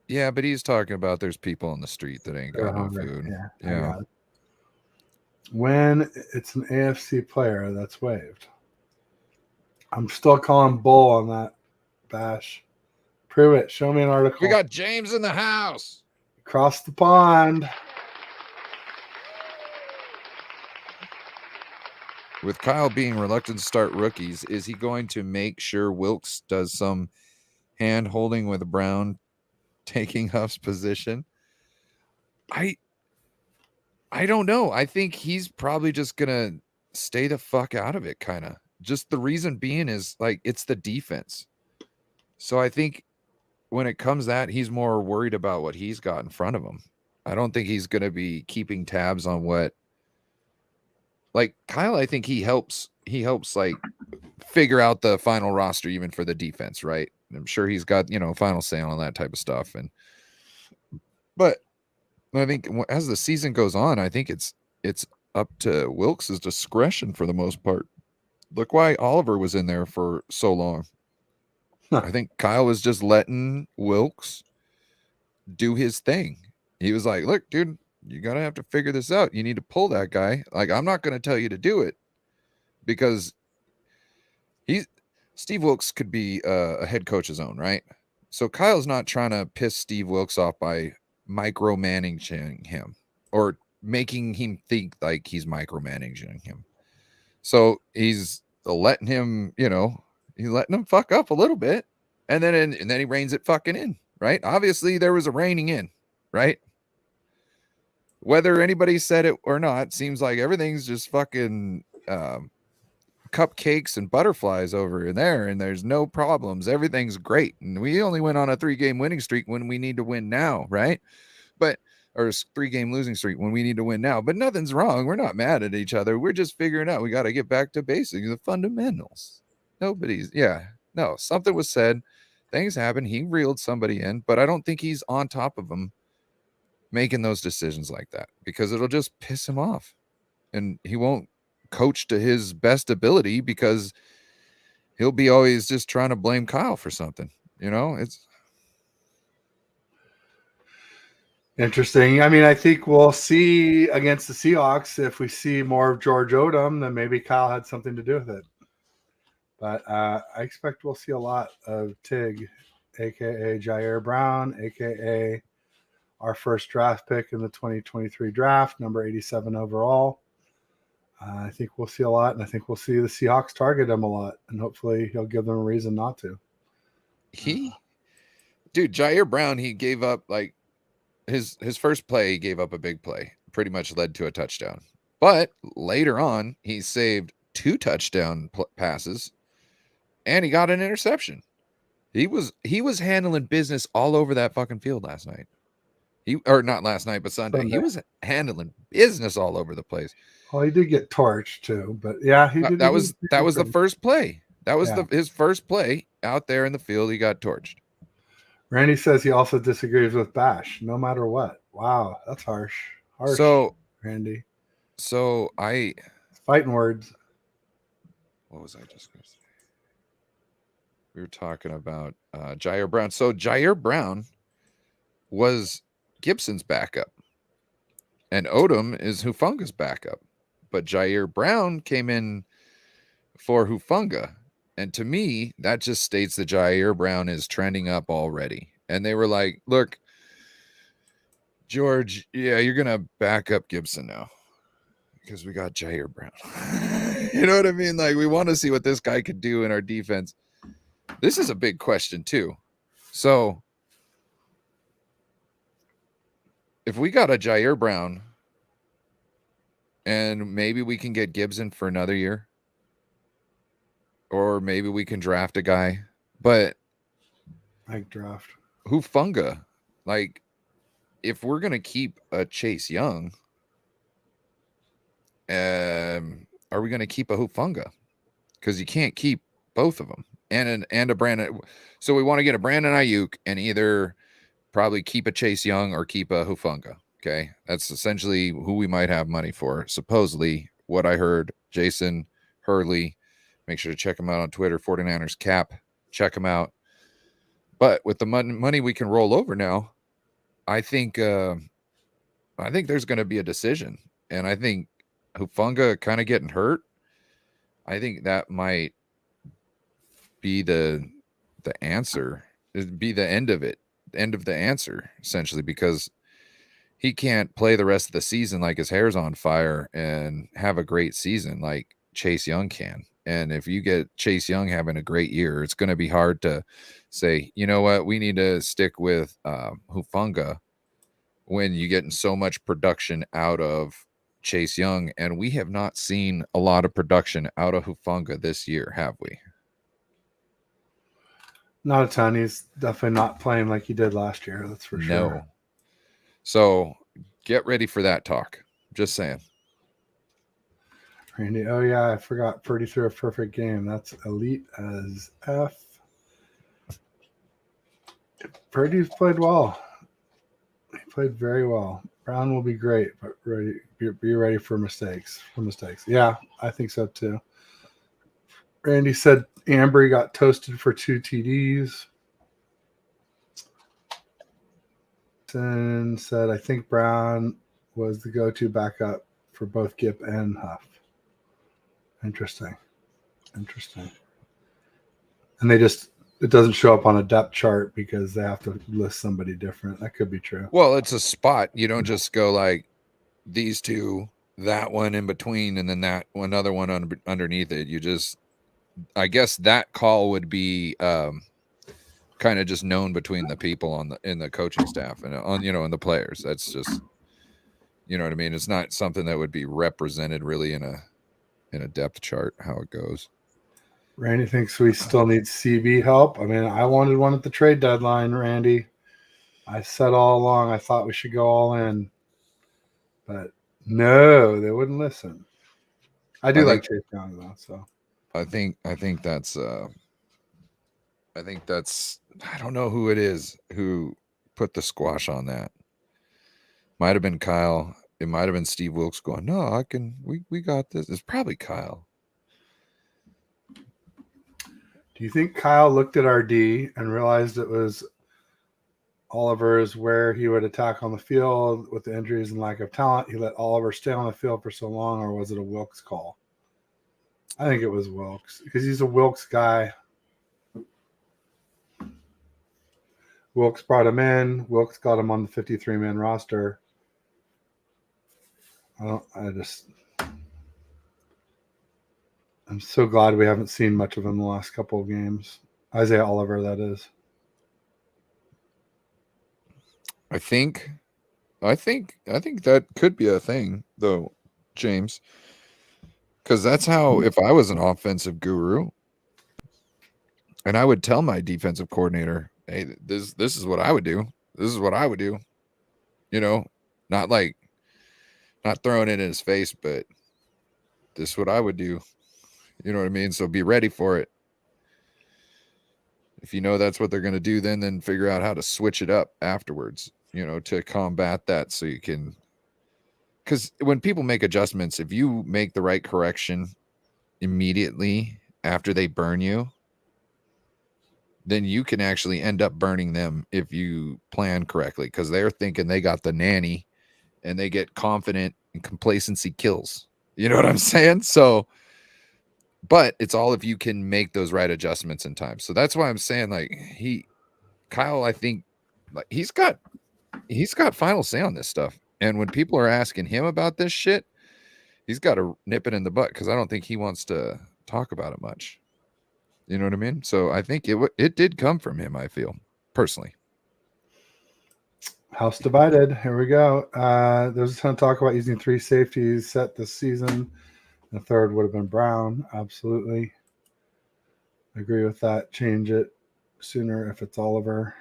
Speaker 2: Yeah, but he's talking about there's people on the street that ain't got no food.
Speaker 1: Yeah. When it's an AFC player, that's waived. I'm still calling bull on that, Bash. Prove it. Show me an article.
Speaker 2: We got James in the house.
Speaker 1: Across the pond.
Speaker 2: With Kyle being reluctant to start rookies, is he going to make sure Wilkes does some hand holding with Brown taking Huff's position? I don't know. I think he's probably just gonna stay the fuck out of it, kind of. Just the reason being is like it's the defense. So I think when it comes that, he's more worried about what he's got in front of him. I don't think he's gonna be keeping tabs on what. Like Kyle, I think he helps like figure out the final roster even for the defense, right? I'm sure he's got, final say on that type of stuff. But I think as the season goes on, I think it's up to Wilkes' discretion for the most part. Look why Oliver was in there for so long. I think Kyle was just letting Wilkes do his thing. He was like, look, dude, you got to have to figure this out. You need to pull that guy. Like, I'm not going to tell you to do it because Steve Wilkes could be a head coach's own, right? So Kyle's not trying to piss Steve Wilkes off by micromanaging him or making him think like he's micromanaging him. So he's letting him, he's letting him fuck up a little bit. And then he reins it fucking in, right? Obviously there was a reining in, right? Whether anybody said it or not, seems like everything's just fucking cupcakes and butterflies over in there, and there's no problems. Everything's great. And we only went on a 3-game winning streak when we need to win now, right? Or a 3-game losing streak when we need to win now. But nothing's wrong. We're not mad at each other. We're just figuring out we got to get back to basics, the fundamentals. Something was said. Things happen. He reeled somebody in, but I don't think he's on top of them making those decisions like that because it'll just piss him off and he won't coach to his best ability because he'll be always just trying to blame Kyle for something. It's
Speaker 1: interesting. I mean, I think we'll see against the Seahawks if we see more of George Odom, then maybe Kyle had something to do with it. But I expect we'll see a lot of Tig, a.k.a. Jair Brown, a.k.a. our first draft pick in the 2023 draft, number 87 overall. I think we'll see a lot, and I think we'll see the Seahawks target him a lot, and hopefully he'll give them a reason not to.
Speaker 2: Jair Brown, he gave up like his first play, he gave up a big play, pretty much led to a touchdown. But later on, he saved 2 touchdown passes, and he got an interception. He was handling business all over that fucking field last night. Not last night, but Sunday. He was handling business all over the place.
Speaker 1: Well, he did get torched too, but yeah, he did.
Speaker 2: That was the first play. That was his first play out there in the field. He got torched.
Speaker 1: Randy says he also disagrees with Bash, no matter what. Wow, that's harsh. Randy.
Speaker 2: So
Speaker 1: fighting words.
Speaker 2: What was I just going to say? We were talking about Jair Brown. So Jair Brown was Gibson's backup, and Odom is Hufunga's backup. But Jair Brown came in for Hufunga. And to me, that just states that Jair Brown is trending up already. And they were like, look, George, yeah, you're going to back up Gibson now because we got Jair Brown. You know what I mean? Like, we want to see what this guy could do in our defense. This is a big question, too. So, if we got a Jair Brown and maybe we can get Gibson for another year, or maybe we can draft a guy, but
Speaker 1: like draft
Speaker 2: Hufunga, like if we're going to keep a Chase Young, are we going to keep a Hufunga? Because you can't keep both of them and a Brandon. So we want to get a Brandon Ayuk and either probably keep a Chase Young or keep a Hufunga. Okay. That's essentially who we might have money for. Supposedly what I heard, Jason Hurley, make sure to check him out on Twitter, 49ers Cap, check him out. But with the money we can roll over now, I think there's going to be a decision. And I think Hufunga kind of getting hurt, I think that might be the answer it'd be the end of it, end of the answer, essentially, because he can't play the rest of the season like his hair's on fire and have a great season like Chase Young can. And if you get Chase Young having a great year, it's going to be hard to say, you know what, we need to stick with Hufanga when you're getting so much production out of Chase Young. And we have not seen a lot of production out of Hufanga this year, have we?
Speaker 1: Not a ton. He's definitely not playing like he did last year. That's for sure.
Speaker 2: No. So get ready for that talk. Just saying.
Speaker 1: Randy, oh yeah, I forgot Purdy threw a perfect game. That's elite as F. Purdy's played well. He played very well. Brown will be great, but be ready for mistakes. Yeah, I think so too. Randy said Ambry got toasted for 2 TDs. And said, I think Brown was the go-to backup for both Gipp and Huff. Interesting. And it doesn't show up on a depth chart because they have to list somebody different. That could be true.
Speaker 2: Well, it's a spot. You don't just go like these two, that one in between, and then that another one underneath it. You just, I guess that call would be kind of just known between the people in the coaching staff and and the players. That's just, you know what I mean? It's not something that would be represented really in a depth chart, how it goes.
Speaker 1: Randy thinks we still need CB help. I mean, I wanted one at the trade deadline, Randy. I said all along I thought we should go all in. But no, they wouldn't listen. I like Chase Young though, so
Speaker 2: I think that's I don't know who it is who put the squash on that. Might have been Kyle. It might have been Steve Wilkes going, no, we got this. It's probably Kyle.
Speaker 1: Do you think Kyle looked at our D and realized it was Oliver's where he would attack on the field with the injuries and lack of talent? He let Oliver stay on the field for so long, or was it a Wilkes call? I think it was Wilkes because he's a Wilkes guy. Wilkes brought him in. Wilkes got him on the 53-man roster. I'm so glad we haven't seen much of him the last couple of games. Isaiah Oliver, that is.
Speaker 2: I think that could be a thing, though, James. Because that's how, if I was an offensive guru, and I would tell my defensive coordinator, hey, this is what I would do. This is what I would do. Not throwing it in his face, but this is what I would do. You know what I mean? So be ready for it. If you know that's what they're going to do, then figure out how to switch it up afterwards, to combat that. So you can, because when people make adjustments, if you make the right correction immediately after they burn you, then you can actually end up burning them if you plan correctly, because they're thinking they got the nanny and they get confident and complacency kills. You know what I'm saying? So, but it's all if you can make those right adjustments in time. So that's why I'm saying, like, Kyle, I think, like, he's got final say on this stuff. And when people are asking him about this shit, he's got to nip it in the butt, because I don't think he wants to talk about it much. You know what I mean? So I think it did come from him, I feel, personally.
Speaker 1: House divided. Here we go. There's a ton of talk about using 3 safeties set this season. The third would have been Brown. Absolutely. I agree with that. Change it sooner if it's Oliver.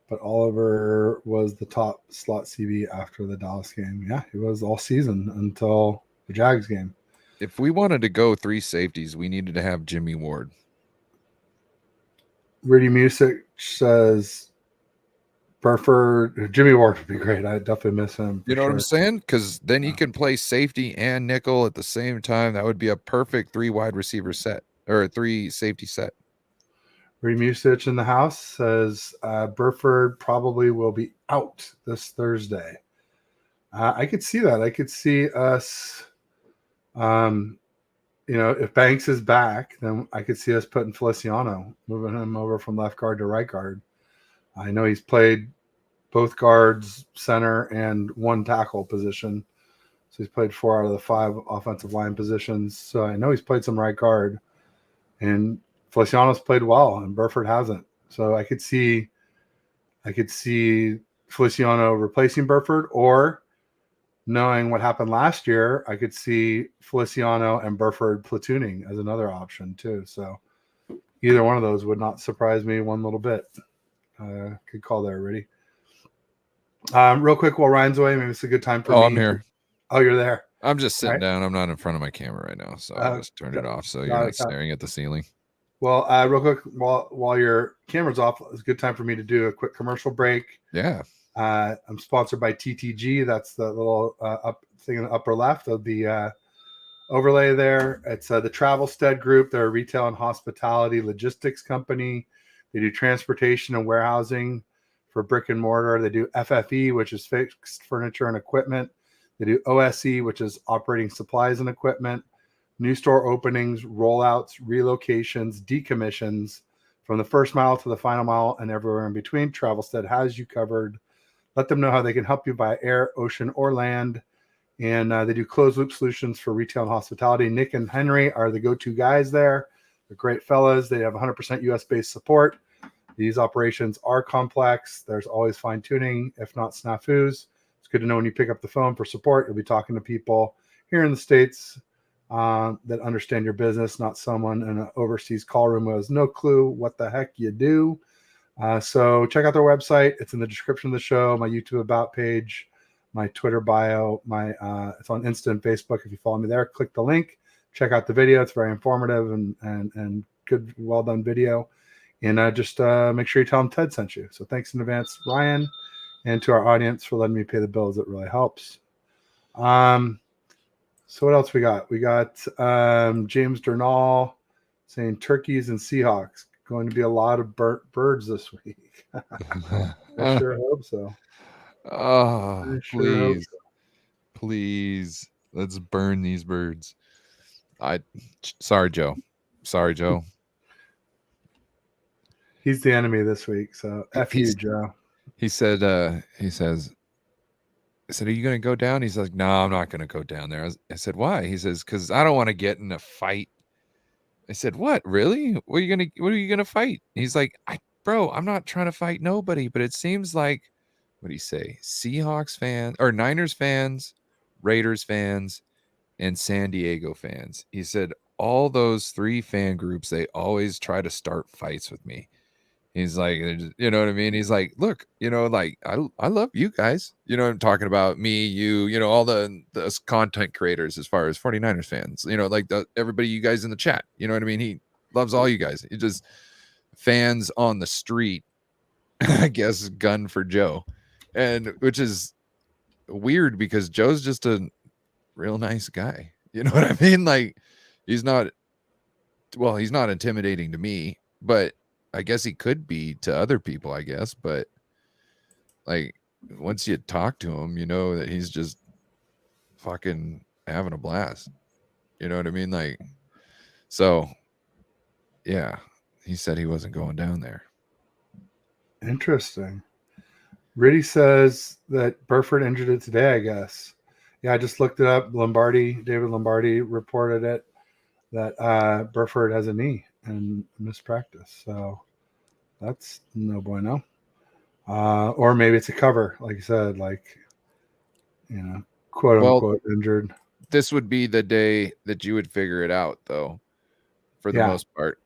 Speaker 1: But Oliver was the top slot CB after the Dallas game. Yeah, he was all season until the Jags game.
Speaker 2: If we wanted to go 3 safeties, we needed to have Jimmy Ward.
Speaker 1: Riddy Music says Burford, Jimmy Ward would be great. I definitely miss him.
Speaker 2: You know what I'm saying? Because then you can play safety and nickel at the same time. That would be a perfect 3 wide receiver set, or a 3 safety set.
Speaker 1: Riddy Music in the house says Burford probably will be out this Thursday. I could see that. I could see us if Banks is back, then I could see us putting Feliciano, moving him over from left guard to right guard. I know he's played both guards, center, and one tackle position. So he's played 4 out of the 5 offensive line positions. So I know he's played some right guard. And Feliciano's played well, and Burford hasn't. So I could see Feliciano replacing Burford, or knowing what happened last year, I could see Feliciano and Burford platooning as another option too. So either one of those would not surprise me one little bit. Good call there, Rudy. Real quick, while Ryan's away, maybe it's a good time for me.
Speaker 2: I'm here.
Speaker 1: Oh, you're there.
Speaker 2: I'm just sitting
Speaker 1: Right.
Speaker 2: down. I'm not in front of my camera right now, so I just turned it off so you're not staring at the ceiling.
Speaker 1: Well, real quick, while your camera's off, it's a good time for me to do a quick commercial break.
Speaker 2: Yeah.
Speaker 1: I'm sponsored by TTG. That's the little up thing in the upper left of the overlay there. It's the Travelstead Group. They're a retail and hospitality logistics company. They do transportation and warehousing for brick and mortar. They do FFE, which is fixed furniture and equipment. They do OSE, which is operating supplies and equipment. New store openings, rollouts, relocations, decommissions, from the first mile to the final mile and everywhere in between. Travelstead has you covered. Let them know how they can help you by air, ocean, or land. And they do closed loop solutions for retail and hospitality. Nick and Henry are the go-to guys there. They're great fellas. They have 100% US-based support. These operations are complex. There's always fine-tuning, if not snafus. It's good to know when you pick up the phone for support, you'll be talking to people here in the States that understand your business, not someone in an overseas call room who has no clue what the heck you do. So check out their website. It's in the description of the show, my YouTube About page, my Twitter bio, it's on Insta and Facebook. If you follow me there, click the link, check out the video. It's very informative and good, well done video. And just make sure you tell them Ted sent you. So thanks in advance, Ryan, and to our audience for letting me pay the bills. It really helps. So what else we got? We got James Durnall saying turkeys and Seahawks. Going to be a lot of birds this week. I sure hope so.
Speaker 2: Oh, please, let's burn these birds. Sorry, Joe.
Speaker 1: He's the enemy this week, so F you, Joe.
Speaker 2: He said, I said, are you going to go down? He's like, no, I'm not going to go down there. I said, why? He says, because I don't want to get in a fight. I said, what? Really? What are you going to fight? He's like, bro, I'm not trying to fight nobody, but it seems like, what do you say? Seahawks fans or Niners fans, Raiders fans, and San Diego fans. He said, all those 3 fan groups, they always try to start fights with me. He's like, you know what I mean? He's like, look, like I love you guys. I'm talking about me, you, all the content creators as far as 49ers fans, like everybody, you guys in the chat, you know what I mean? He loves all you guys. He just fans on the street, I guess, gun for Joe. And which is weird because Joe's just a real nice guy. You know what I mean? Like he's not intimidating to me, but I guess he could be to other people, I guess, but like once you talk to him, you know that he's just fucking having a blast. You know what I mean? Like, so yeah, he said he wasn't going down there.
Speaker 1: Interesting. Riddy says that Burford injured it today, I guess. Yeah, I just looked it up. David Lombardi reported it, that Burford has a knee and missed practice. So that's no bueno. Or maybe it's a cover, like you said, like, quote unquote injured.
Speaker 2: This would be the day that you would figure it out, though, for the most part.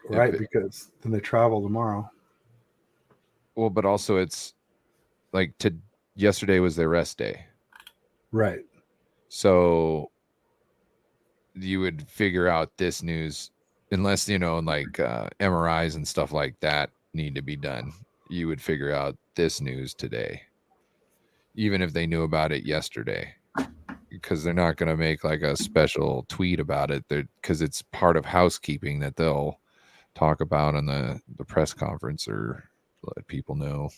Speaker 1: Right, because then they travel tomorrow.
Speaker 2: Well, but also it's like yesterday was their rest day.
Speaker 1: Right.
Speaker 2: So you would figure out this news, unless, like MRIs and stuff like that need to be done. You would figure out this news today, even if they knew about it yesterday, because they're not going to make like a special tweet about it, because it's part of housekeeping that they'll talk about in the press conference or let people know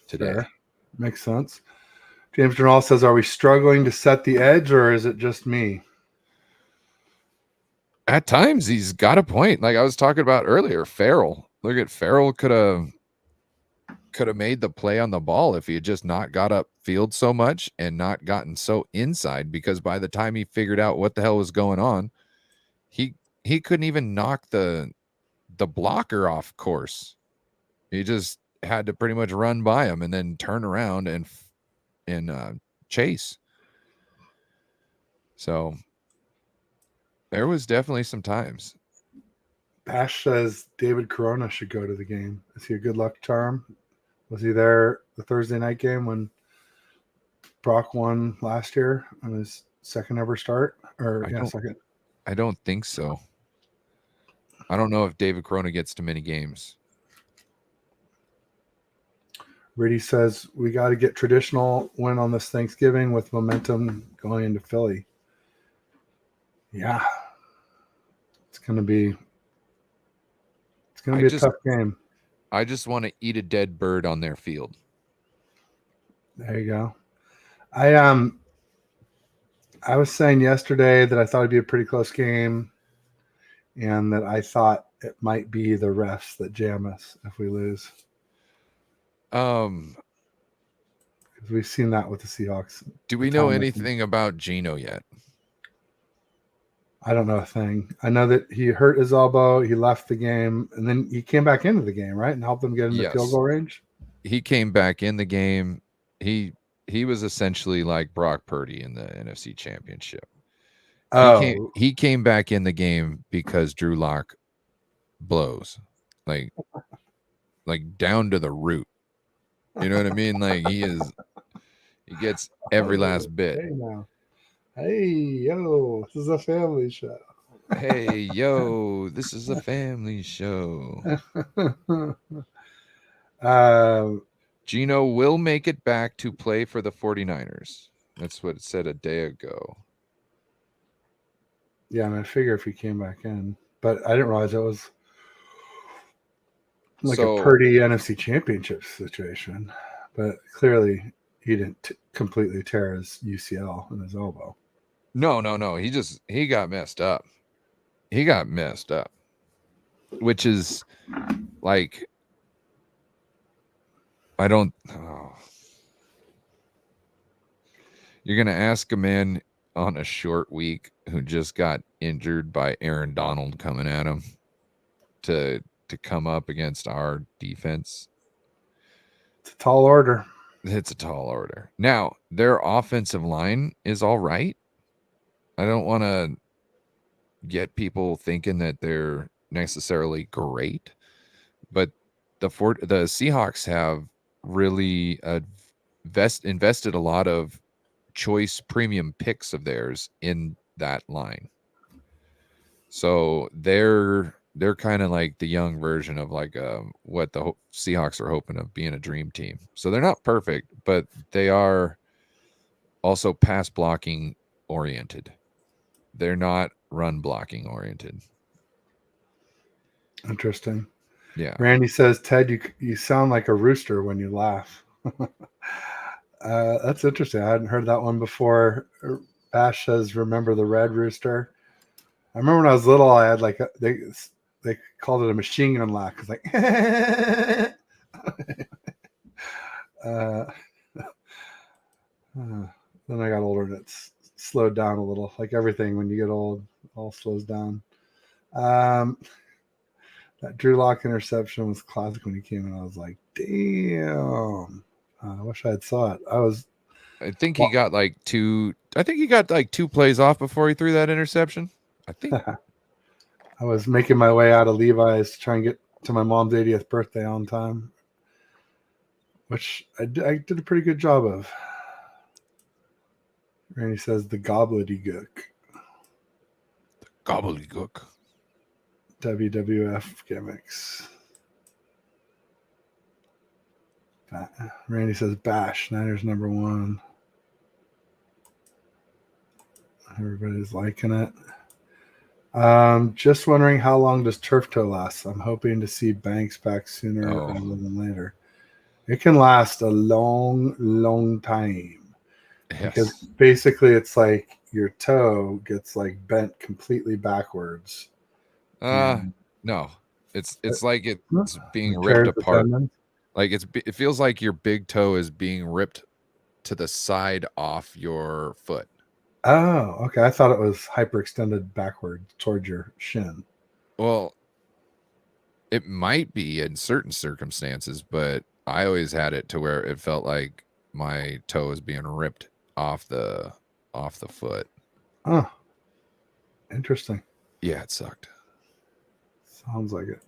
Speaker 2: today.
Speaker 1: Fair. Makes sense. James Journal says, are we struggling to set the edge, or is it just me?
Speaker 2: At times, he's got a point. Like I was talking about earlier, Farrell. Look at Farrell could have made the play on the ball if he had just not got upfield so much and not gotten so inside, because by the time he figured out what the hell was going on, he couldn't even knock the blocker off course. He just had to pretty much run by him and then turn around and chase. So there was definitely some times.
Speaker 1: Bash says David Corona should go to the game. Is he a good luck charm? Was he there the Thursday night game when Brock won last year on his second ever start? Second.
Speaker 2: I don't think so. I don't know if David Corona gets to many games.
Speaker 1: Riddy says we got to get traditional win on this Thanksgiving with momentum going into Philly. Yeah. It's going to be a tough game.
Speaker 2: I just want to eat a dead bird on their field.
Speaker 1: There you go. I was saying yesterday that I thought it'd be a pretty close game, and that I thought it might be the refs that jam us if we lose. Because we've seen that with the Seahawks.
Speaker 2: Do we know anything about Geno yet?
Speaker 1: I don't know a thing. I know that he hurt his elbow. He left the game, and then he came back into the game, right, and helped them get into field goal range.
Speaker 2: He came back in the game. He was essentially like Brock Purdy in the NFC Championship.
Speaker 1: Oh,
Speaker 2: he came back in the game because Drew Lock blows, like down to the root. You know what I mean? Like he gets every last bit.
Speaker 1: Hey now. Hey, yo, this is a family show.
Speaker 2: Hey, yo, this is a family show. Geno will make it back to play for the 49ers. That's what it said a day ago.
Speaker 1: Yeah, I figure if he came back in. But I didn't realize it was like a Purdy NFC Championship situation. But clearly he didn't completely tear his UCL in his elbow.
Speaker 2: No. He got messed up. Which is like, I don't. Oh. You're going to ask a man on a short week who just got injured by Aaron Donald coming at him to come up against our defense.
Speaker 1: It's a tall order.
Speaker 2: It's a tall order. Now, their offensive line is all right. I don't want to get people thinking that they're necessarily great, but the Seahawks have really invested a lot of choice premium picks of theirs in that line. So they're kind of like the young version of like what the Seahawks are hoping of being a dream team. So they're not perfect, but they are also pass blocking oriented. They're not run blocking oriented.
Speaker 1: Interesting.
Speaker 2: Yeah.
Speaker 1: Randy says, Ted, you sound like a rooster when you laugh. That's interesting. I hadn't heard that one before. Bash says, remember the red rooster? I remember when I was little, I had like they called it a machine gun laugh. It's like then I got older and it's slowed down a little. Like everything, when you get old, it all slows down. That Drew Lock interception was classic when he came in. I was like, damn. I wish I had saw it.
Speaker 2: I think he got like two plays off before he threw that interception. I think
Speaker 1: I was making my way out of Levi's to try and get to my mom's 80th birthday on time, which I did a pretty good job of. Randy says the gobbledygook.
Speaker 2: The gobbledygook.
Speaker 1: WWF gimmicks. Randy says Bash, Niners #1. Everybody's liking it. Just wondering how long does turf toe last? I'm hoping to see Banks back sooner rather than later. It can last a long, long time. because
Speaker 2: Yes.
Speaker 1: basically it's like your toe gets like bent completely backwards. And
Speaker 2: No. It's like it's being
Speaker 1: it
Speaker 2: ripped
Speaker 1: tears the
Speaker 2: apart.
Speaker 1: tendon.
Speaker 2: Like it feels like your big toe is being ripped to the side off your foot.
Speaker 1: Oh, okay. I thought it was hyperextended backward towards your shin.
Speaker 2: Well, it might be in certain circumstances, but I always had it to where it felt like my toe is being ripped off the foot.
Speaker 1: Oh, interesting.
Speaker 2: Yeah, it sucked.
Speaker 1: Sounds like it.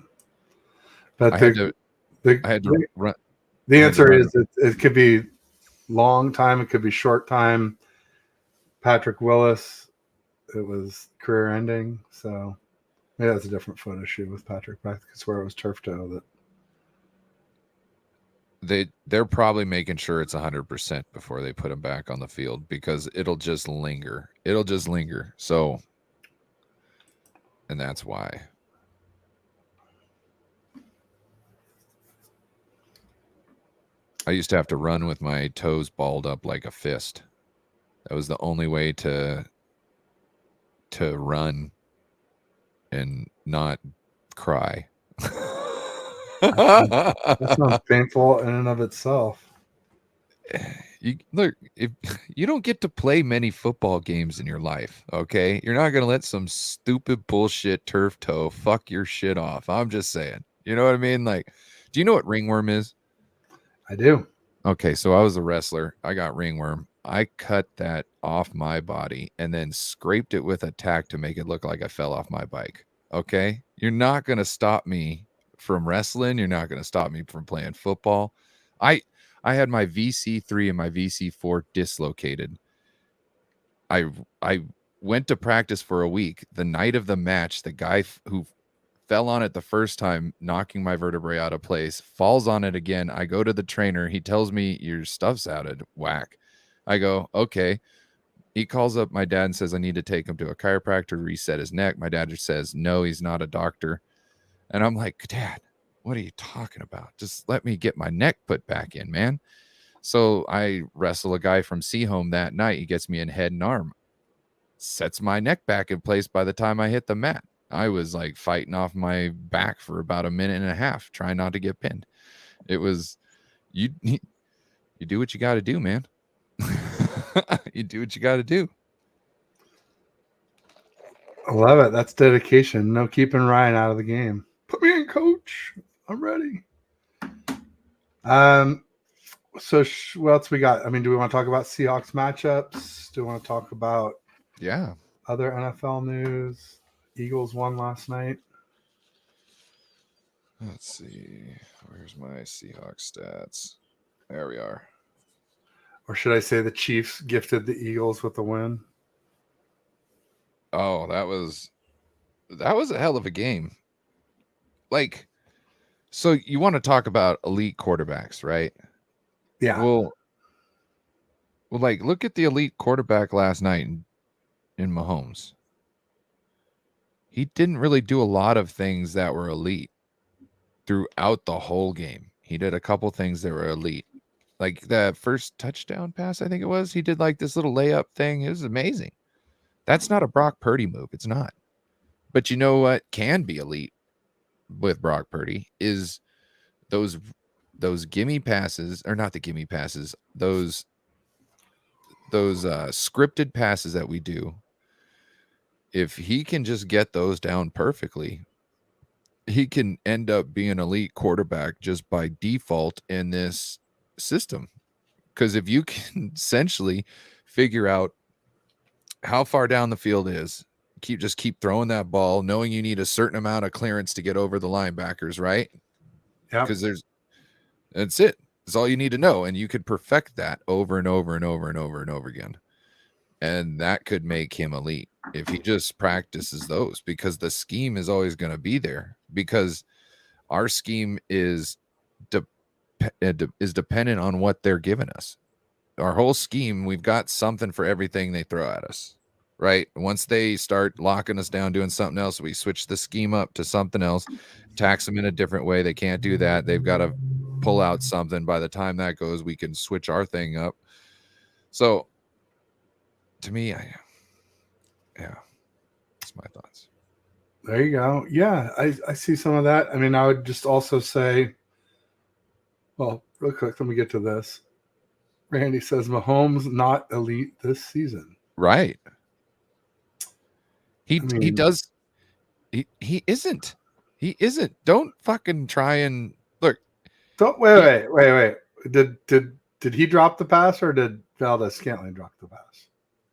Speaker 1: But
Speaker 2: I had to run.
Speaker 1: the
Speaker 2: I had to
Speaker 1: answer
Speaker 2: run.
Speaker 1: is it could be long time, it could be short time. Patrick Willis, it was career ending. So maybe that's a different foot issue with Patrick. But I swear it was turf toe that
Speaker 2: They're probably making sure it's 100% before they put him back on the field because it'll just linger. It'll just linger. So, and that's why. I used to have to run with my toes balled up like a fist. That was the only way to run and not cry.
Speaker 1: that sounds painful in and of itself.
Speaker 2: You look, if you don't get to play many football games in your life, okay? You're not gonna let some stupid bullshit turf toe fuck your shit off. I'm just saying. You know what I mean? Like, do you know what ringworm is?
Speaker 1: I do.
Speaker 2: Okay, so I was a wrestler. I got ringworm. I cut that off my body and then scraped it with a tack to make it look like I fell off my bike. Okay? You're not going to stop me from wrestling. You're not going to stop me from playing football. I had my VC3 and my VC4 dislocated. I went to practice for a week. The night of the match, the guy who fell on it the first time, knocking my vertebrae out of place, falls on it again. I go to the trainer. He tells me your stuff's out of whack. I go, okay. He calls up my dad and says, I need to take him to a chiropractor, reset his neck. My dad just says, no, he's not a doctor. And I'm like, Dad, what are you talking about? Just let me get my neck put back in, man. So I wrestle a guy from Seahome that night. He gets me in head and arm, sets my neck back in place by the time I hit the mat. I was like fighting off my back for about a minute and a half, trying not to get pinned. It was you do what you got to do, man. You do what you got to do.
Speaker 1: I love it. That's dedication. No keeping Ryan out of the game. Put me in, coach. I'm ready. So what else we got? I mean, do we want to talk about Seahawks matchups? Do we want to talk about other NFL news? Eagles won last night.
Speaker 2: Let's see. Where's my Seahawks stats? There we are.
Speaker 1: Or should I say the Chiefs gifted the Eagles with the win?
Speaker 2: Oh, that was a hell of a game. Like, so you want to talk about elite quarterbacks, right?
Speaker 1: Yeah.
Speaker 2: Well, like, look at the elite quarterback last night in Mahomes. He didn't really do a lot of things that were elite throughout the whole game. He did a couple things that were elite. Like the first touchdown pass, I think it was, he did like this little layup thing. It was amazing. That's not a Brock Purdy move. It's not. But you know what can be elite with Brock Purdy is those gimme passes, or not the gimme passes, those scripted passes that we do. If he can just get those down perfectly, he can end up being an elite quarterback just by default in this system. Because if you can essentially figure out how far down the field is, keep throwing that ball, knowing you need a certain amount of clearance to get over the linebackers, right?
Speaker 1: Yeah.
Speaker 2: Because that's it. That's all you need to know. And you could perfect that over and over and over and over and over again. And that could make him elite if he just practices those, because the scheme is always going to be there, because our scheme is dependent on what they're giving us. Our whole scheme, we've got something for everything they throw at us, right? Once they start locking us down doing something else, we switch the scheme up to something else, tax them in a different way. They can't do that. They've got to pull out something. By the time that goes, we can switch our thing up. So to me, yeah, that's my thoughts.
Speaker 1: There you go. Yeah, I see some of that. I mean, I would just also say, well, real quick, let me get to this. Randy says Mahomes not elite this season.
Speaker 2: Right. He
Speaker 1: I mean,
Speaker 2: he does he isn't. He isn't. Don't fucking try and look.
Speaker 1: Don't wait. Did he drop the pass or did Valdez Scantling drop the pass?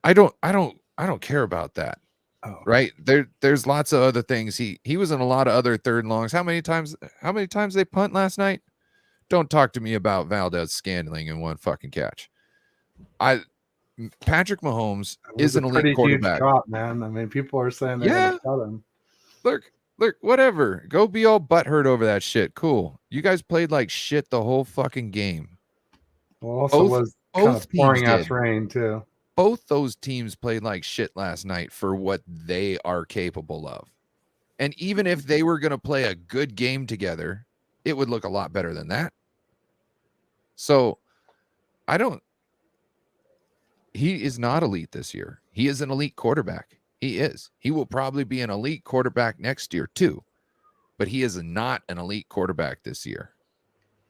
Speaker 2: I don't care about that.
Speaker 1: Oh,
Speaker 2: right. There's lots of other things. He was in a lot of other third and longs. How many times they punt last night? Don't talk to me about Valdez Scantling in one fucking catch. Patrick Mahomes is an elite quarterback.
Speaker 1: Huge drop, man. I mean, people are saying they're gonna cut him.
Speaker 2: Look, whatever. Go be all butthurt over that shit. Cool. You guys played like shit the whole fucking game.
Speaker 1: Well, also was kind of pouring ass rain too.
Speaker 2: Both those teams played like shit last night for what they are capable of. And even if they were going to play a good game together, it would look a lot better than that. So he is not elite this year. He is an elite quarterback. He is. He will probably be an elite quarterback next year too. But he is not an elite quarterback this year.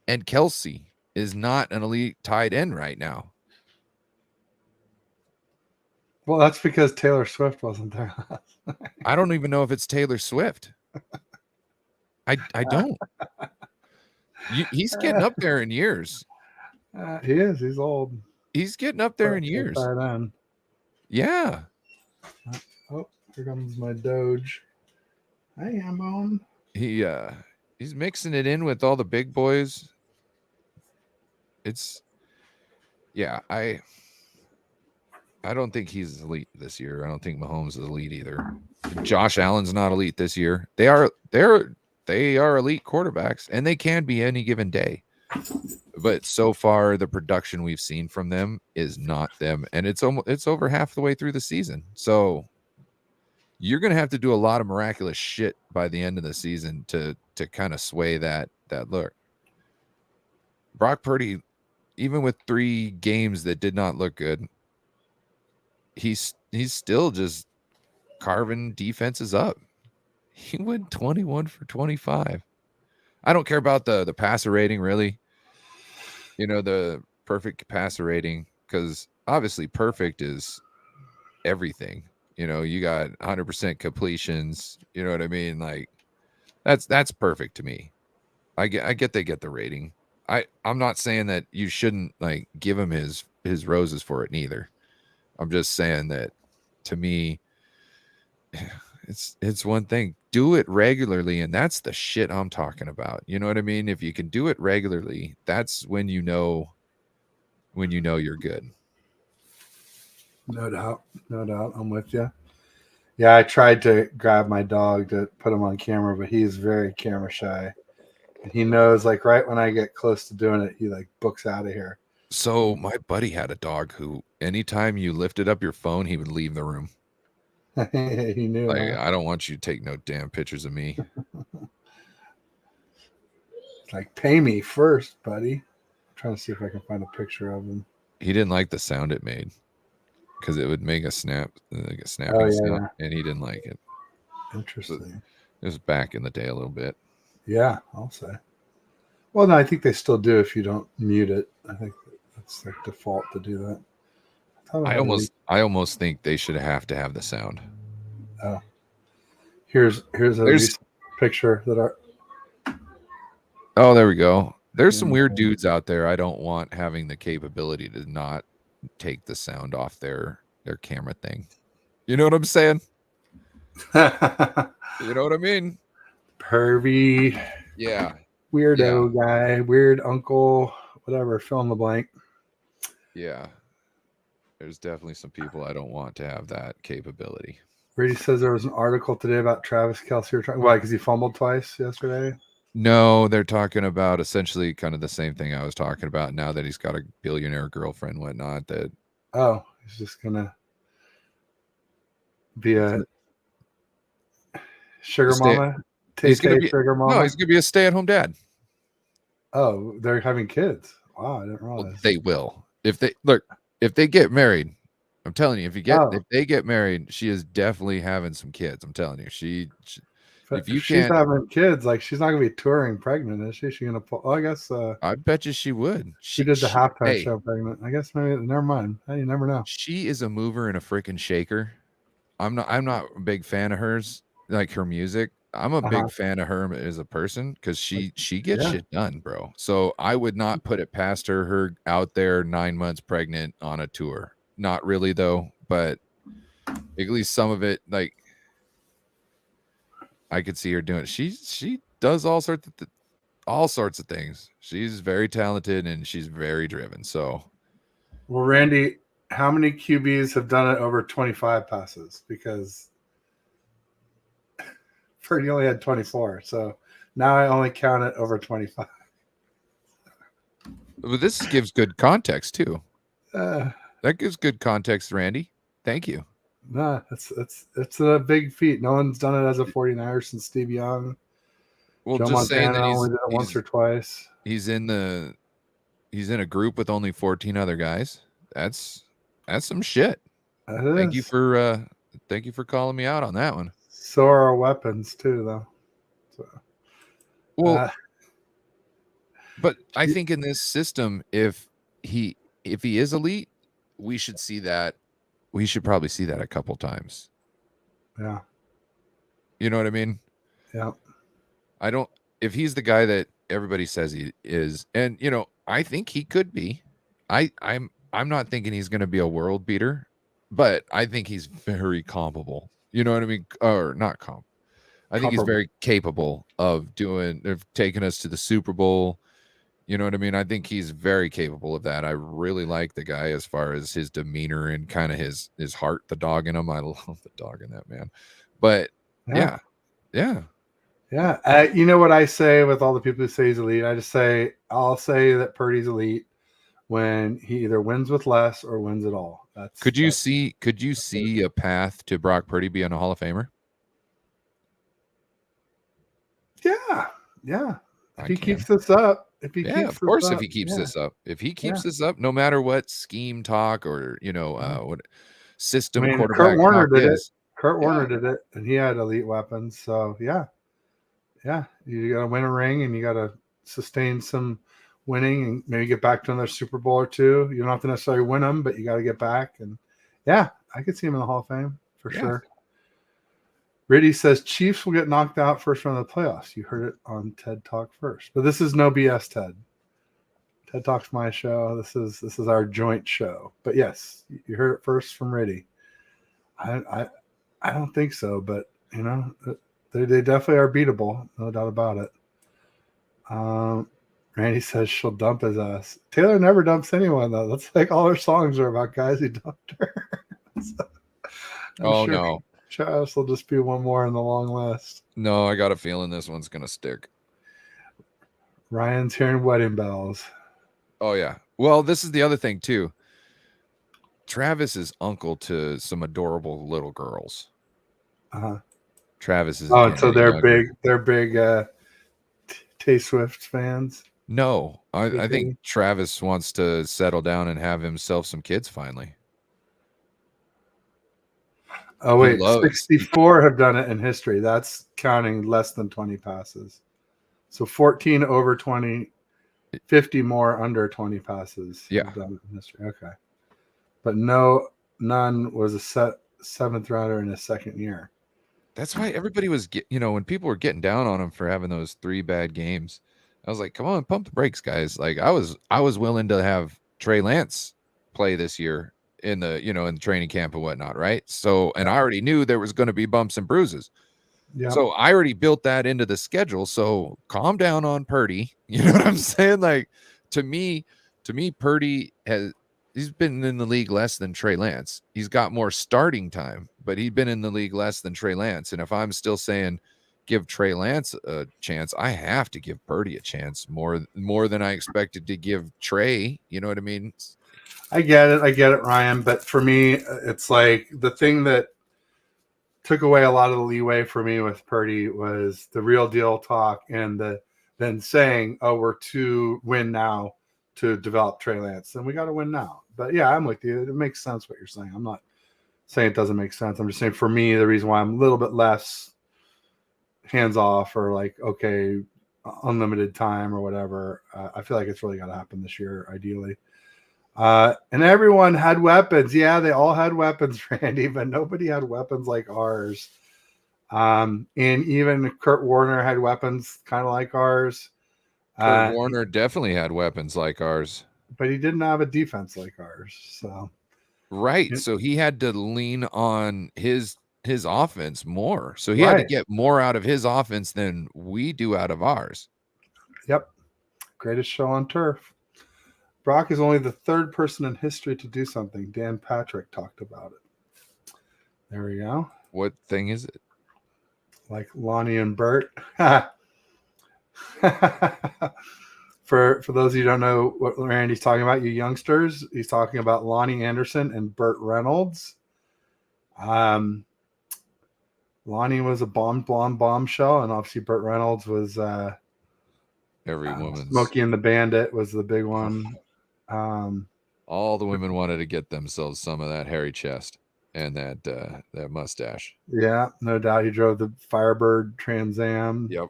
Speaker 2: And Kelsey is not an elite tight end right now.
Speaker 1: Well, that's because Taylor Swift wasn't there.
Speaker 2: I don't even know if it's Taylor Swift. I don't. He's getting up there in years.
Speaker 1: He is. He's old.
Speaker 2: He's getting up there in years. Yeah.
Speaker 1: Oh, here comes my Doge. Hey, I'm on.
Speaker 2: He's mixing it in with all the big boys. I don't think he's elite this year. I don't think Mahomes is elite either. Josh Allen's not elite this year. They are elite quarterbacks, and they can be any given day. But so far, the production we've seen from them is not them, and it's over half the way through the season. So you're going to have to do a lot of miraculous shit by the end of the season to kind of sway that look. Brock Purdy, even with 3 games that did not look good, he's still just carving defenses up. He went 21 for 25. I don't care about the passer rating, really. The perfect passer rating, because obviously perfect is everything. You got 100% completions. You know what I mean? Like that's perfect to me. I get they get the rating. I'm not saying that you shouldn't like give him his roses for it neither. I'm just saying that to me, it's one thing. Do it regularly, and that's the shit I'm talking about. You know what I mean? If you can do it regularly, that's when you know you're good.
Speaker 1: No doubt. I'm with you. Yeah, I tried to grab my dog to put him on camera, but he's very camera shy. And he knows, like, right when I get close to doing it, he like books out of here.
Speaker 2: So my buddy had a dog who, anytime you lifted up your phone, he would leave the room.
Speaker 1: He knew.
Speaker 2: Like, I don't want you to take no damn pictures of me.
Speaker 1: It's like, pay me first, buddy. I'm trying to see if I can find a picture of him.
Speaker 2: He didn't like the sound it made because it would make a snapping sound, and he didn't like it.
Speaker 1: Interesting.
Speaker 2: So it was back in the day a little bit.
Speaker 1: Yeah, I'll say. Well, no, I think they still do if you don't mute it. I think that's their default to do that.
Speaker 2: I almost think they should have to have the sound.
Speaker 1: Oh, here's a picture that are.
Speaker 2: Oh, there we go. There's some weird dudes out there. I don't want having the capability to not take the sound off their camera thing. You know what I'm saying? You know what I mean?
Speaker 1: Pervy.
Speaker 2: Yeah.
Speaker 1: Weirdo guy. Weird uncle. Whatever. Fill in the blank.
Speaker 2: Yeah. There's definitely some people I don't want to have that capability.
Speaker 1: Brady says there was an article today about Travis Kelce. Why? Because he fumbled twice yesterday?
Speaker 2: No, they're talking about essentially kind of the same thing I was talking about now that he's got a billionaire girlfriend and whatnot.
Speaker 1: He's just going to be a sugar mama? Sugar mama?
Speaker 2: No, he's going to be a stay-at-home dad.
Speaker 1: Oh, they're having kids. Wow, I didn't realize.
Speaker 2: Well, they will. If they get married, I'm telling you, if they get married, she is definitely having some kids. I'm telling you, she
Speaker 1: But
Speaker 2: if
Speaker 1: if
Speaker 2: you
Speaker 1: she's
Speaker 2: can't,
Speaker 1: having kids, like she's not gonna be touring pregnant, is she? She's gonna pull. Oh, I guess
Speaker 2: I bet you she would.
Speaker 1: she did the halftime
Speaker 2: Hey,
Speaker 1: show pregnant. I guess maybe. Never mind. Hey, you never know.
Speaker 2: she is a mover and a freaking shaker. I'm not a big fan of hers, like her music. I'm a
Speaker 1: Uh-huh.
Speaker 2: big fan of her as a person because she gets
Speaker 1: Yeah.
Speaker 2: shit done, bro. So I would not put it past her out there 9 months pregnant on a tour. Not really though, but at least some of it, like I could see her doing. She does all sorts of things. She's very talented and she's very driven. So
Speaker 1: Well, Randy, how many QBs have done it over 25 passes? Because Purdy only had 24, so now I only count it over 25.
Speaker 2: but this gives good context too.
Speaker 1: Uh,
Speaker 2: That gives good context, Randy. Thank you.
Speaker 1: nah, it's a big feat. No one's done it as a 49er since Steve Young.
Speaker 2: Well,
Speaker 1: Joe
Speaker 2: just saying
Speaker 1: Montana
Speaker 2: that
Speaker 1: only did it once or twice.
Speaker 2: he's in a group with only 14 other guys. That's some shit.
Speaker 1: It
Speaker 2: Thank you
Speaker 1: is.
Speaker 2: for calling me out on that one.
Speaker 1: So are our weapons too, though. So,
Speaker 2: Well,
Speaker 1: uh,
Speaker 2: but I think in this system, if he is elite, we should see that. We should probably see that a couple times.
Speaker 1: yeah,
Speaker 2: You know what I mean?
Speaker 1: yeah,
Speaker 2: I don't. If he's the guy that everybody says he is, and I think he could be. I'm not thinking he's going to be a world beater, but I think he's very comparable. You know what I mean? Or not comp. I think he's
Speaker 1: comparable.
Speaker 2: very capable of taking us to the Super Bowl. You know what I mean? I think he's very capable of that. I really like the guy as far as his demeanor and kind of his heart, the dog in him. I love the dog in that man. But
Speaker 1: Yeah,
Speaker 2: yeah.
Speaker 1: yeah. You know what I say with all the people who say he's elite? I'll say that Purdy's elite when he either wins with less or wins it all.
Speaker 2: Could you see a path to Brock Purdy being a Hall of Famer?
Speaker 1: Yeah, yeah. If
Speaker 2: I
Speaker 1: he
Speaker 2: can.
Speaker 1: keeps this up,
Speaker 2: Of course, if he keeps
Speaker 1: yeah,
Speaker 2: this up,
Speaker 1: yeah.
Speaker 2: no matter what scheme talk or what
Speaker 1: I
Speaker 2: system
Speaker 1: mean, Kurt
Speaker 2: quarterback
Speaker 1: Warner
Speaker 2: talk
Speaker 1: did it.
Speaker 2: is,
Speaker 1: Kurt
Speaker 2: yeah,
Speaker 1: Warner did it, and he had elite weapons. So yeah, yeah. You got to win a ring, and you got to sustain some winning, and maybe get back to another Super Bowl or two. You don't have to necessarily win them, but you got to get back. And yeah, I could see him in the Hall of Fame for
Speaker 2: yeah.
Speaker 1: sure. Riddy says Chiefs will get knocked out first round of the playoffs. You heard it on TED Talk first, but this is no BS, Ted. TED Talk's my show. This is our joint show. But yes, you heard it first from Riddy. I don't think so, but they definitely are beatable, no doubt about it. Randy says she'll dump his ass. Taylor never dumps anyone though. That's like all her songs are about guys who dumped her. So, I'm sure
Speaker 2: No,
Speaker 1: Travis will just be one more in the long list.
Speaker 2: no, I got a feeling this one's gonna stick.
Speaker 1: Ryan's hearing wedding bells.
Speaker 2: Oh yeah. Well, this is the other thing too. Travis is uncle to some adorable little girls.
Speaker 1: Uh-huh.
Speaker 2: Travis is
Speaker 1: Oh,
Speaker 2: getting
Speaker 1: so
Speaker 2: a younger.
Speaker 1: they're big Tay Swift fans.
Speaker 2: No, I think
Speaker 1: Okay.
Speaker 2: Travis wants to settle down and have himself some kids finally.
Speaker 1: Oh
Speaker 2: He
Speaker 1: wait,
Speaker 2: loves.
Speaker 1: 64 have done it in history. That's counting less than 20 passes. So 14 over 20, 50 more under 20 passes.
Speaker 2: Yeah.
Speaker 1: Have done it in history. Okay. But none was a seventh rounder in his second year.
Speaker 2: That's why everybody was when people were getting down on him for having those 3 bad games. I was like, come on, pump the brakes, guys. Like I was willing to have Trey Lance play this year in the in the training camp and whatnot, right? So, and I already knew there was going to be bumps and bruises.
Speaker 1: Yeah.
Speaker 2: So I already built that into the schedule. So calm down on Purdy. You know what I'm saying? Like to me, Purdy he's been in the league less than Trey Lance. He's got more starting time, but he's been in the league less than Trey Lance. And if I'm still saying give Trey Lance a chance, I have to give Purdy a chance more than I expected to give Trey. You know what I mean?
Speaker 1: I get it, Ryan. But for me, it's like the thing that took away a lot of the leeway for me with Purdy was the real deal talk and then saying, "Oh, we're to win now to develop Trey Lance, then we got to win now. But yeah, I'm with you. It makes sense what you're saying. I'm not saying it doesn't make sense. I'm just saying for me, the reason why I'm a little bit less hands off or like, okay, unlimited time or whatever, I feel like it's really got to happen this year, ideally. And everyone had weapons. Yeah, they all had weapons, Randy, but nobody had weapons like ours. And even Kurt Warner had weapons kind of like ours.
Speaker 2: Kurt Warner definitely had weapons like ours,
Speaker 1: but he didn't have a defense like ours. So
Speaker 2: right. So he had to lean on his offense more. So he had to get more out of his offense than we do out of ours.
Speaker 1: Yep. Greatest show on turf. Brock is only the third person in history to do something. Dan Patrick talked about it. There we go.
Speaker 2: What thing is it?
Speaker 1: Like Lonnie and Bert. For those of you who don't know what Randy's talking about, you youngsters, he's talking about Lonnie Anderson and Burt Reynolds. Lonnie was a bombshell, and obviously Burt Reynolds was
Speaker 2: every woman.
Speaker 1: Smokey and the Bandit was the big one.
Speaker 2: All the women wanted to get themselves some of that hairy chest and that mustache.
Speaker 1: Yeah, no doubt. He drove the Firebird Trans Am.
Speaker 2: Yep,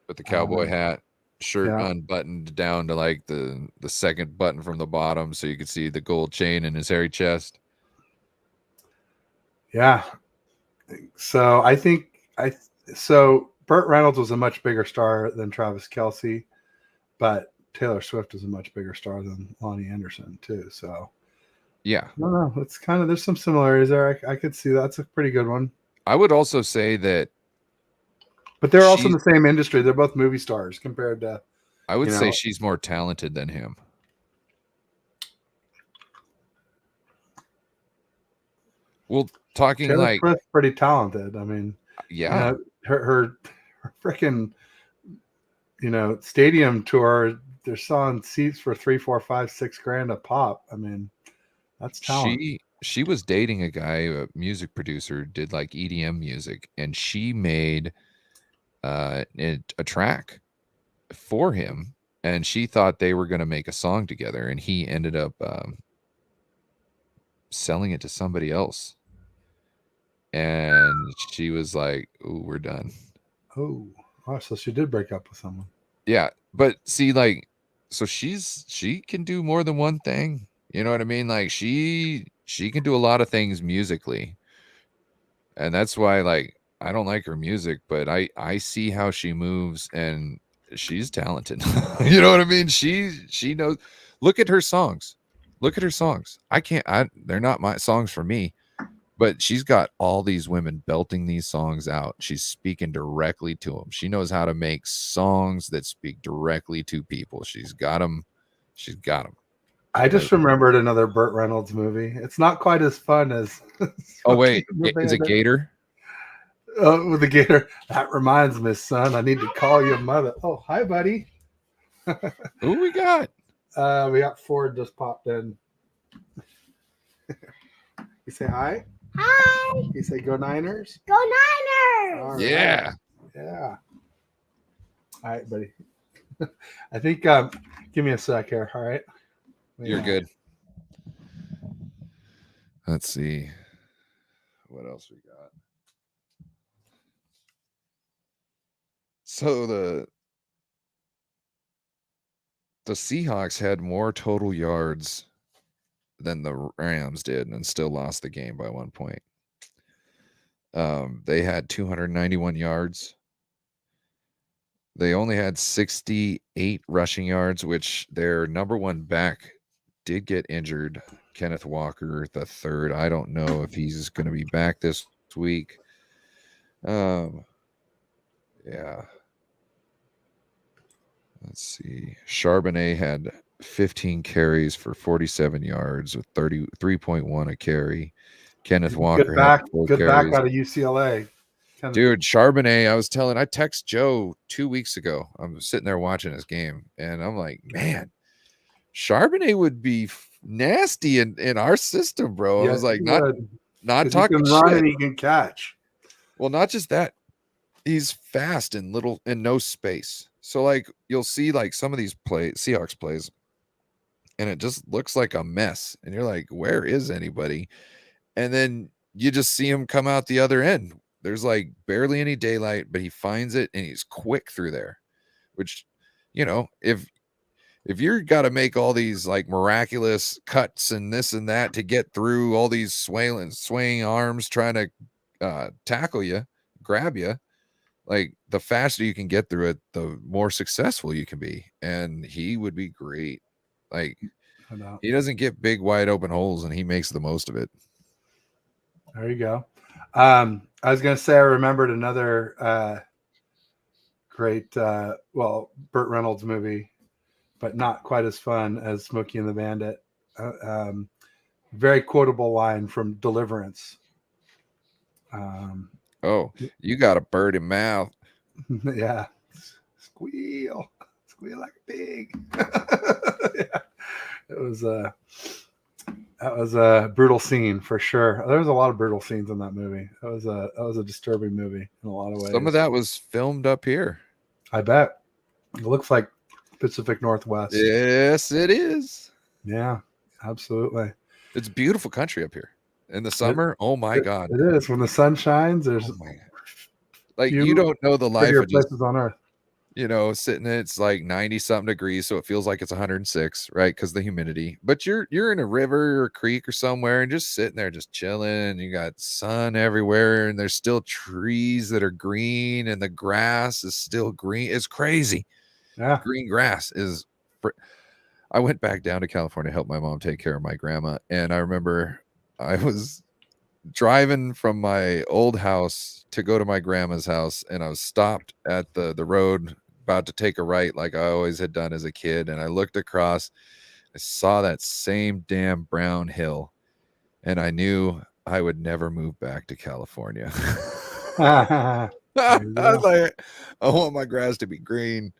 Speaker 2: with the cowboy hat, shirt unbuttoned down to like the second button from the bottom, so you could see the gold chain in his hairy chest.
Speaker 1: Yeah. So I think Burt Reynolds was a much bigger star than Travis Kelce, but Taylor Swift is a much bigger star than Lonnie Anderson too. So
Speaker 2: yeah,
Speaker 1: no, it's kind of, there's some similarities there. I could see that's a pretty good one.
Speaker 2: I would also say that,
Speaker 1: but they're also in the same industry. They're both movie stars compared to.
Speaker 2: I would say she's more talented than him. Well, talking
Speaker 1: Taylor
Speaker 2: like
Speaker 1: Swift's pretty talented. I mean,
Speaker 2: yeah,
Speaker 1: her freaking stadium tour. They're selling seats for $3, $4, $5, $6 a pop. I mean, that's talent.
Speaker 2: She was dating a guy, a music producer, did like EDM music, and she made a track for him, and she thought they were going to make a song together, and he ended up selling it to somebody else, and she was like, "Ooh, we're done."
Speaker 1: Oh, so she did break up with someone.
Speaker 2: Yeah, but see, like, so she can do more than one thing. You know what I mean? Like she can do a lot of things musically, and that's why, like, I don't like her music, but I see how she moves, and she's talented. You know what I mean? She knows. Look at her songs. They're not my songs for me, but she's got all these women belting these songs out. She's speaking directly to them. She knows how to make songs that speak directly to people. She's got them. I
Speaker 1: just remembered another Burt Reynolds movie. It's not quite as fun as.
Speaker 2: Oh wait, is it Gator?
Speaker 1: Oh, with the Gator. That reminds me, son. I need to call your mother. Oh, hi, buddy.
Speaker 2: Who we got?
Speaker 1: We got Ford just popped in. You say hi.
Speaker 3: Hi.
Speaker 1: You say go Niners.
Speaker 3: Go Niners.
Speaker 1: All right.
Speaker 2: Yeah.
Speaker 1: Yeah. All right, buddy. I think. Give me a sec here. All right.
Speaker 2: You're good. Let's see what else we got. So the Seahawks had more total yards than the Rams did and still lost the game by 1 point. They had 291 yards. They only had 68 rushing yards, which their number one back did get injured, Kenneth Walker the third. I don't know if he's going to be back this week. Yeah. Let's see. Charbonnet had 15 carries for 47 yards with 3.1 a carry. Kenneth Walker had 4
Speaker 1: good
Speaker 2: carries.
Speaker 1: back out of UCLA.
Speaker 2: Dude, Charbonnet, I text Joe 2 weeks ago. I'm sitting there watching his game, and I'm like, man, Charbonnet would be nasty in our system, bro. I was like, not talking
Speaker 1: he can run and he can catch.
Speaker 2: Well, not just that. He's fast in no space. So, like, you'll see, like, some of these Seahawks plays, and it just looks like a mess. And you're like, where is anybody? And then you just see him come out the other end. There's like barely any daylight, but he finds it and he's quick through there, which, if you're got to make all these like miraculous cuts and this and that to get through all these swaying arms trying to tackle you, grab you, like the faster you can get through it, the more successful you can be. And he would be great. Like he doesn't get big wide open holes and he makes the most of it.
Speaker 1: There you go. I was going to say I remembered another great, Burt Reynolds movie, but not quite as fun as Smokey and the Bandit. Very quotable line from Deliverance.
Speaker 2: You got a bird in mouth.
Speaker 1: Yeah. Squeal like a pig. Yeah. That was a brutal scene for sure. There was a lot of brutal scenes in that movie. That was a disturbing movie in a lot of ways.
Speaker 2: Some of that was filmed up here.
Speaker 1: I bet. It looks like Pacific Northwest.
Speaker 2: Yes, it is.
Speaker 1: Yeah, absolutely.
Speaker 2: It's beautiful country up here in the summer. Oh my God.
Speaker 1: It is. When the sun shines, there's
Speaker 2: you don't know the life of just,
Speaker 1: places on earth.
Speaker 2: Sitting it's like 90 something degrees, so it feels like it's 106, right? Because the humidity. But you're in a river or a creek or somewhere and just sitting there just chilling. You got sun everywhere and there's still trees that are green and the grass is still green. It's crazy.
Speaker 1: Yeah.
Speaker 2: Green grass is I went back down to California to help my mom take care of my grandma, and I remember I was driving from my old house to go to my grandma's house, and I was stopped at the road about to take a right like I always had done as a kid, and I looked across, I saw that same damn brown hill, and I knew I would never move back to California. I was like, I want my grass to be green.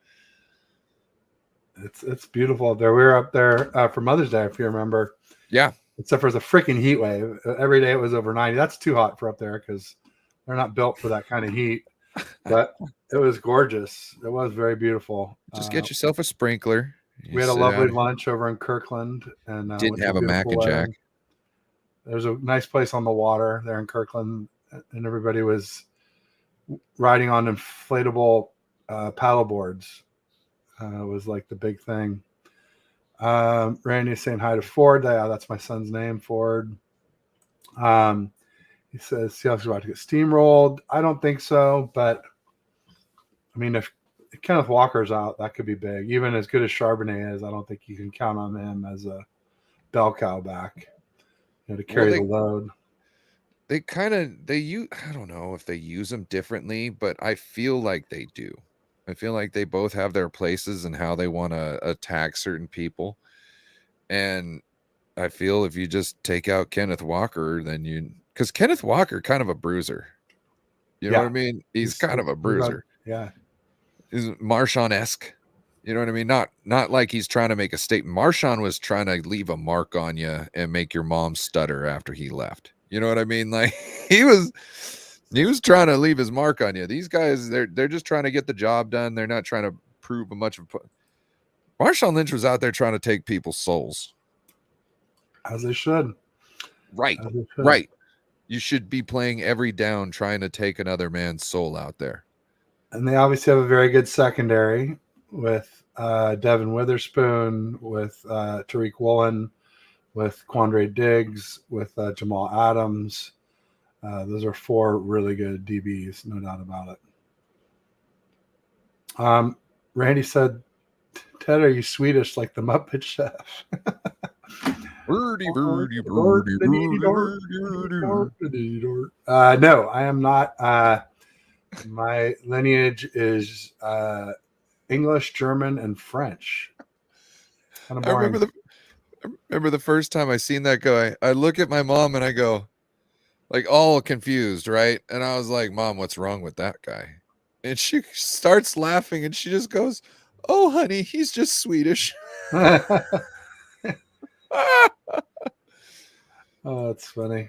Speaker 1: It's beautiful up there. We were up there for Mother's Day, if you remember.
Speaker 2: Yeah.
Speaker 1: Except for the freaking heat wave. Every day it was over 90. That's too hot for up there because they're not built for that kind of heat. But it was gorgeous. It was very beautiful.
Speaker 2: Just get yourself a sprinkler.
Speaker 1: We had a lovely lunch over in Kirkland. And
Speaker 2: didn't have a Mac and Jack.
Speaker 1: There's a nice place on the water there in Kirkland. And everybody was riding on inflatable paddle boards. It was like the big thing. Randy's saying hi to Ford. That's my son's name, Ford. He says Seahawks are about to get steamrolled. I don't think so, but I mean, if Kenneth Walker's out, that could be big. Even as good as Charbonnet is, I don't think you can count on him as a bell cow back, to carry the load.
Speaker 2: I don't know if they use them differently, but I feel like they do. I feel like they both have their places and how they want to attack certain people. And I feel if you just take out Kenneth Walker, then because Kenneth Walker kind of a bruiser. You know what I mean? He's kind of a bruiser.
Speaker 1: Yeah.
Speaker 2: He's Marshawn-esque. You know what I mean? Not like he's trying to make a statement. Marshawn was trying to leave a mark on you and make your mom stutter after he left. You know what I mean? Like he was trying to leave his mark on you. These guys, they're just trying to get the job done. They're not trying to prove much of. Marshawn Lynch was out there trying to take people's souls.
Speaker 1: As they should.
Speaker 2: Right. Right. You should be playing every down trying to take another man's soul out there.
Speaker 1: And they obviously have a very good secondary with Devin Witherspoon, with Tariq Woolen, with Quandre Diggs, with Jamal Adams. Those are four really good DBs, no doubt about it. Randy said, Ted, are you Swedish like the Muppet Chef? No, I am not. My lineage is English, German, and French. Kind of boring.
Speaker 2: I remember the first time I seen that guy. I look at my mom and I go, like all confused, right? And I was like, Mom, what's wrong with that guy? And she starts laughing and she just goes, oh, honey, he's just Swedish.
Speaker 1: Oh, that's funny.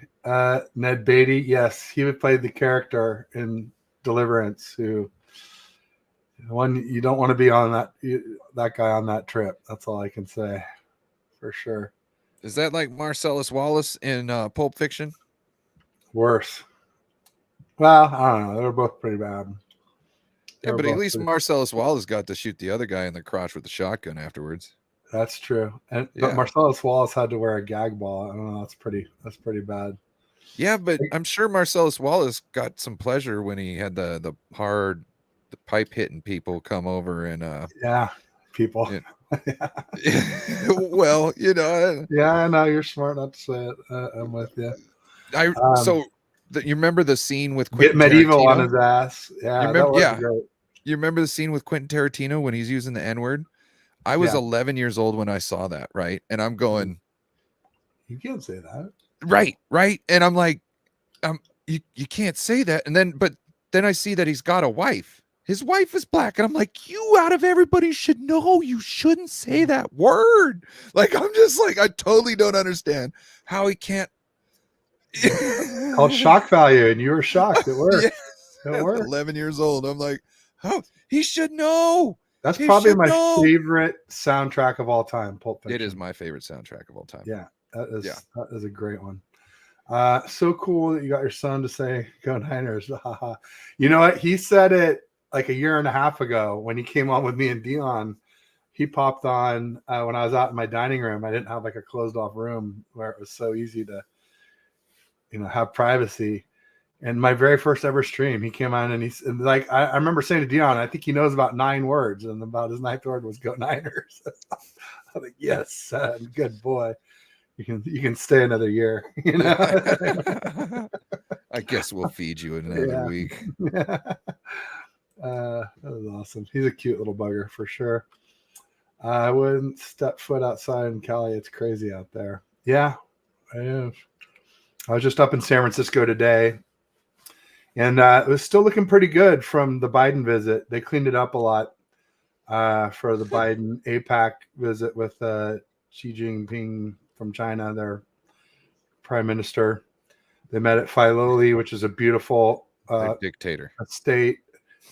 Speaker 1: Ned Beatty, yes, he would play the character in Deliverance, who one you don't want to be on that guy on that trip. That's all I can say. for sure.
Speaker 2: Is that like Marcellus Wallace in Pulp Fiction?
Speaker 1: Worse. Well, I don't know. They were both pretty bad. They
Speaker 2: Yeah,
Speaker 1: were
Speaker 2: but at
Speaker 1: both
Speaker 2: least
Speaker 1: pretty-
Speaker 2: Marcellus Wallace got to shoot the other guy in the crotch with the shotgun afterwards.
Speaker 1: That's true. But
Speaker 2: Yeah.
Speaker 1: Marcellus Wallace had to wear a gag ball. I don't know. That's pretty bad.
Speaker 2: Yeah, but I'm sure Marcellus Wallace got some pleasure when he had the pipe hitting people come over and
Speaker 1: Yeah, people.
Speaker 2: it- well,
Speaker 1: Yeah, I know you're smart not to say it. I'm with you.
Speaker 2: You remember the scene with
Speaker 1: Get
Speaker 2: Quentin
Speaker 1: medieval on
Speaker 2: Tarantino?
Speaker 1: his ass. Yeah,
Speaker 2: You
Speaker 1: that
Speaker 2: remember?
Speaker 1: was
Speaker 2: Yeah.
Speaker 1: great.
Speaker 2: You remember the scene with Quentin Tarantino when he's using the N-word? I was
Speaker 1: Yeah.
Speaker 2: 11 years old when I saw that, right? And I'm going,
Speaker 1: You can't say that.
Speaker 2: right. And I'm like, you can't say that. But then I see that he's got a wife. His wife is black. And I'm like, you out of everybody should know you shouldn't say that word. Like, I'm just like, I totally don't understand how he can't.
Speaker 1: Called shock value, and you were shocked. It worked.
Speaker 2: Yeah.
Speaker 1: It worked.
Speaker 2: 11 years old. I'm like, oh, he should know.
Speaker 1: That's
Speaker 2: He
Speaker 1: probably
Speaker 2: should
Speaker 1: my
Speaker 2: know.
Speaker 1: favorite soundtrack of all time. Pulp Fiction.
Speaker 2: It is my favorite soundtrack of all time.
Speaker 1: Yeah, that is a great one. So cool that you got your son to say "Go Niners." You know what? He said it like a year and a half ago when he came on with me and Dion. He popped on when I was out in my dining room. I didn't have like a closed off room where it was so easy to, have privacy. And my very first ever stream, he came on and I remember saying to Dion, I think he knows about 9 words, and about his 9th word was "Go Niners." I was like, yes, son, good boy. You can stay another year.
Speaker 2: I guess we'll feed you another week.
Speaker 1: That was awesome. He's a cute little bugger for sure. I wouldn't step foot outside in Cali. It's crazy out there. Yeah, I have. I was just up in San Francisco today, and it was still looking pretty good from the Biden visit. They cleaned it up a lot for the Biden APAC visit with Xi Jinping from China, their prime minister. They met at Filoli, which is a beautiful
Speaker 2: dictator
Speaker 1: estate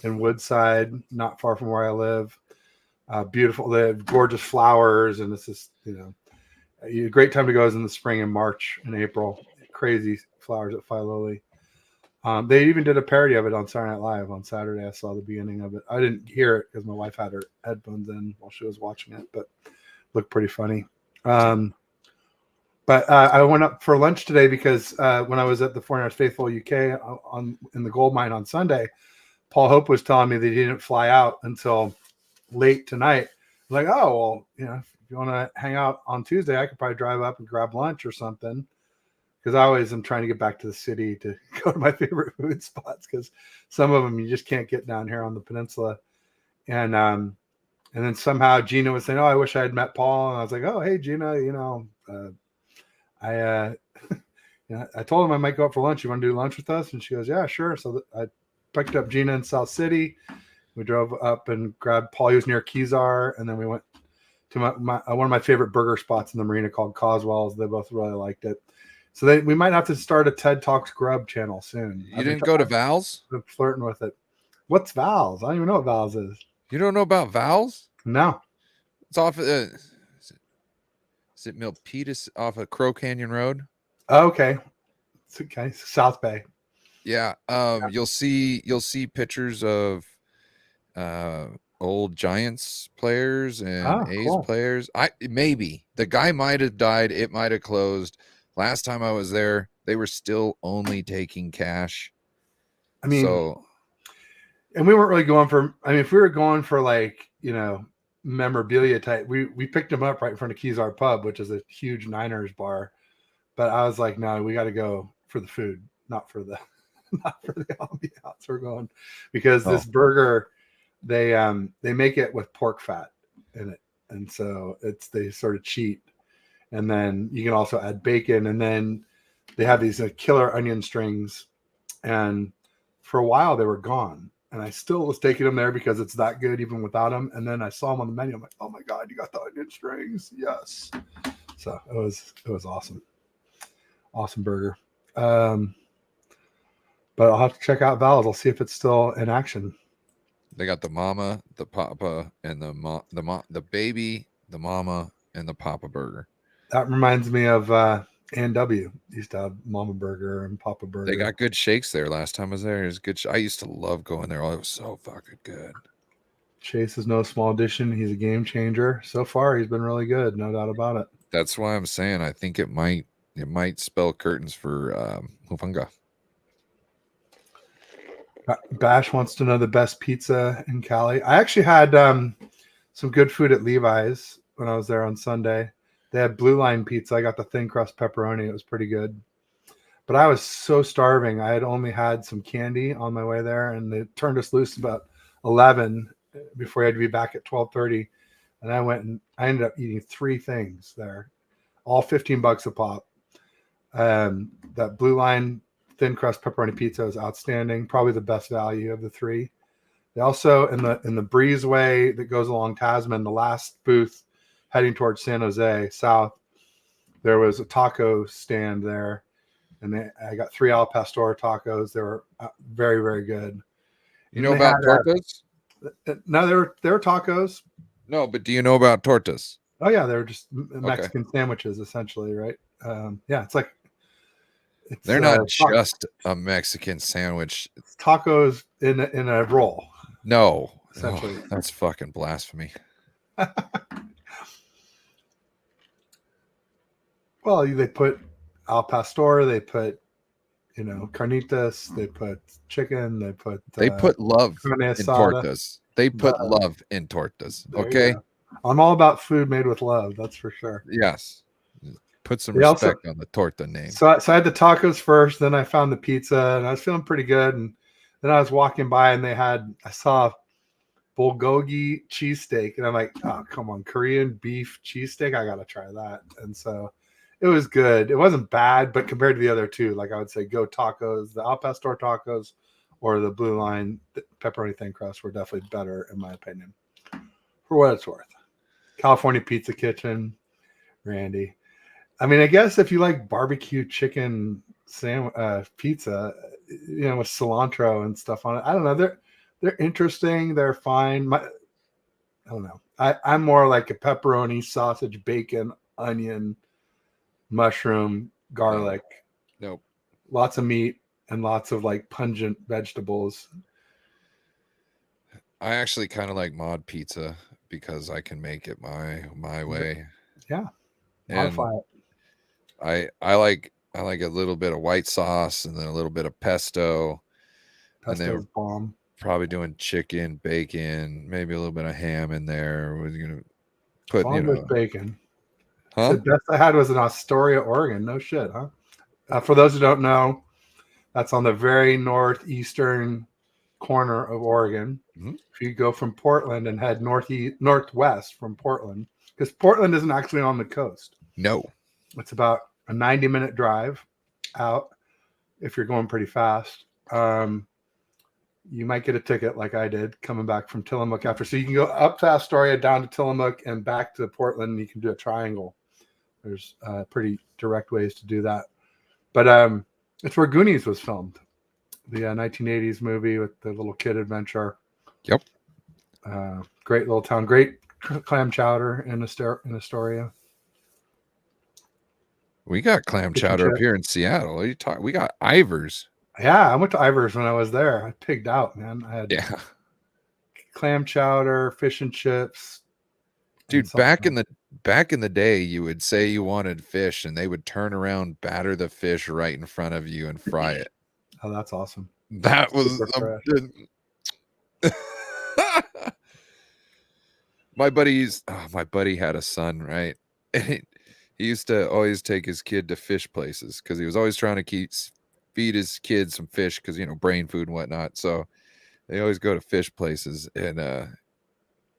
Speaker 1: in Woodside, not far from where I live. Beautiful. They have gorgeous flowers, and it's just, a great time to go is in the spring and March and April. Crazy flowers at Filoli. They even did a parody of it on Saturday Night Live on Saturday. I saw the beginning of it. I didn't hear it because my wife had her headphones in while she was watching it, but looked pretty funny. But I went up for lunch today because when I was at the 49ers Faithful UK in the gold mine on Sunday, Paul Hope was telling me that he didn't fly out until late tonight. I'm like, oh, well, if you want to hang out on Tuesday, I could probably drive up and grab lunch or something. Because I always am trying to get back to the city to go to my favorite food spots, because some of them you just can't get down here on the peninsula. And then somehow Gina was saying, oh, I wish I had met Paul. And I was like, oh, hey, Gina, I told him I might go up for lunch. You want to do lunch with us? And she goes, yeah, sure. So I picked up Gina in South City. We drove up and grabbed Paul. He was near Kezar. And then we went to one of my favorite burger spots in the marina called Coswell's. They both really liked it. So we might have to start a TED Talks Grub channel soon.
Speaker 2: You didn't go to Val's?
Speaker 1: I'm flirting with it. What's Val's? I don't even know what Val's is.
Speaker 2: You don't know about Val's?
Speaker 1: No.
Speaker 2: It's off. Is it Milpitas off of Crow Canyon Road?
Speaker 1: Oh, okay. It's okay. South Bay.
Speaker 2: Yeah. You'll see pictures of old Giants players and A's players. Maybe the guy might have died. It might have closed. Last time I was there, they were still only taking cash.
Speaker 1: I mean,
Speaker 2: so,
Speaker 1: and we weren't really going for, if we were going for memorabilia type, we picked them up right in front of Kezar Pub, which is a huge Niners bar. But I was like, no, we got to go for the food, not for the ambiance. We're going because this burger, they make it with pork fat in it. And so they sort of cheat. And then you can also add bacon, and then they have these killer onion strings. And for a while they were gone, and I still was taking them there because it's that good even without them. And then I saw them on the menu. I'm like, oh my God, you got the onion strings. Yes. So it was awesome. Awesome burger. But I'll have to check out Val's. I'll see if it's still in action.
Speaker 2: They got the mama, the papa, and the baby, the mama, and the papa burger.
Speaker 1: That reminds me of A&W. Used to have Mama Burger and Papa Burger.
Speaker 2: They got good shakes there last time I was there. It was good. I used to love going there. Oh, it was so fucking good.
Speaker 1: Chase is no small addition. He's a game changer. So far, he's been really good. No doubt about it.
Speaker 2: That's why I'm saying I think it might spell curtains for Hufanga.
Speaker 1: Bash wants to know the best pizza in Cali. I actually had some good food at Levi's when I was there on Sunday. They had Blue Line pizza. I got the thin crust pepperoni. It was pretty good. But I was so starving. I had only had some candy on my way there, and they turned us loose about 11 before I had to be back at 12:30. And I ended up eating 3 things there, all $15 a pop. That Blue Line thin crust pepperoni pizza is outstanding. Probably the best value of the 3. They also in the breezeway that goes along Tasman, the last booth heading towards San Jose South, there was a taco stand there, and I got 3 al pastor tacos. They were very, very good.
Speaker 2: You know about tortas?
Speaker 1: No, they were tacos.
Speaker 2: No, but do you know about tortas?
Speaker 1: Oh yeah, they were just Mexican sandwiches essentially, right? Yeah, they're
Speaker 2: not just a Mexican sandwich.
Speaker 1: It's tacos in a roll.
Speaker 2: No,
Speaker 1: essentially.
Speaker 2: That's fucking blasphemy.
Speaker 1: Well, they put al pastor, they put carnitas, they put chicken, they put
Speaker 2: love in tortas. They put love in tortas. Okay,
Speaker 1: I'm all about food made with love. That's for sure.
Speaker 2: Yes, put some respect on the torta name.
Speaker 1: So I had the tacos first, then I found the pizza, and I was feeling pretty good. And then I was walking by, and I saw bulgogi cheesesteak, and I'm like, oh come on, Korean beef cheesesteak, I gotta try that. And so it was good. It wasn't bad, but compared to the other 2, like I would say, go tacos, the al pastor tacos, or the Blue Line pepperoni thin crust were definitely better in my opinion. For what it's worth, California Pizza Kitchen, Randy. I mean, I guess if you like barbecue chicken pizza, with cilantro and stuff on it, I don't know. They're interesting. They're fine. I don't know. I'm more like a pepperoni, sausage, bacon, onion, mushroom, garlic.
Speaker 2: Nope.
Speaker 1: Lots of meat and lots of like pungent vegetables.
Speaker 2: I actually kind of like mod pizza because I can make it my way.
Speaker 1: Yeah. Modify
Speaker 2: it. I like a little bit of white sauce and then a little bit of pesto.
Speaker 1: Pesto's bomb.
Speaker 2: Probably doing chicken, bacon, maybe a little bit of ham in there. We're gonna put
Speaker 1: bacon.
Speaker 2: Huh?
Speaker 1: The best I had was in Astoria, Oregon. No shit, huh? For those who don't know, that's on the very northeastern corner of Oregon.
Speaker 2: Mm-hmm.
Speaker 1: If you go from Portland and head northwest from Portland, because Portland isn't actually on the coast.
Speaker 2: No.
Speaker 1: It's about a 90-minute drive out if you're going pretty fast. You might get a ticket like I did coming back from Tillamook after. So you can go up to Astoria, down to Tillamook, and back to Portland. And you can do a triangle. There's pretty direct ways to do that. But it's where Goonies was filmed, the 1980s movie with the little kid adventure.
Speaker 2: Yep.
Speaker 1: Great little town. Great clam chowder in Astoria.
Speaker 2: We got clam chowder up here in Seattle. What are you talking? We got Ivers.
Speaker 1: Yeah, I went to Ivers when I was there. I pigged out, man. I had clam chowder, fish and chips.
Speaker 2: Dude, back in the day, you would say you wanted fish, and they would turn around, batter the fish right in front of you, and fry it.
Speaker 1: Oh, that's awesome.
Speaker 2: That was my buddy had a son, right? And he used to always take his kid to fish places because he was always trying to feed his kids some fish because brain food and whatnot. So they always go to fish places, and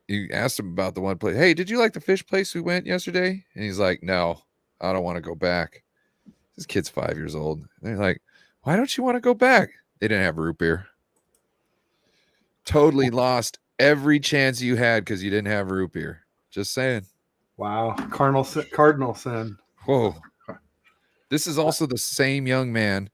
Speaker 2: you asked him about the one place. Hey, did you like the fish place we went yesterday? And he's like, no, I don't want to go back. This kid's 5 years old. And they're like, why don't you want to go back? They didn't have root beer. Totally lost every chance you had because you didn't have root beer. Just saying.
Speaker 1: Wow. Cardinal sin.
Speaker 2: Whoa. This is also the same young man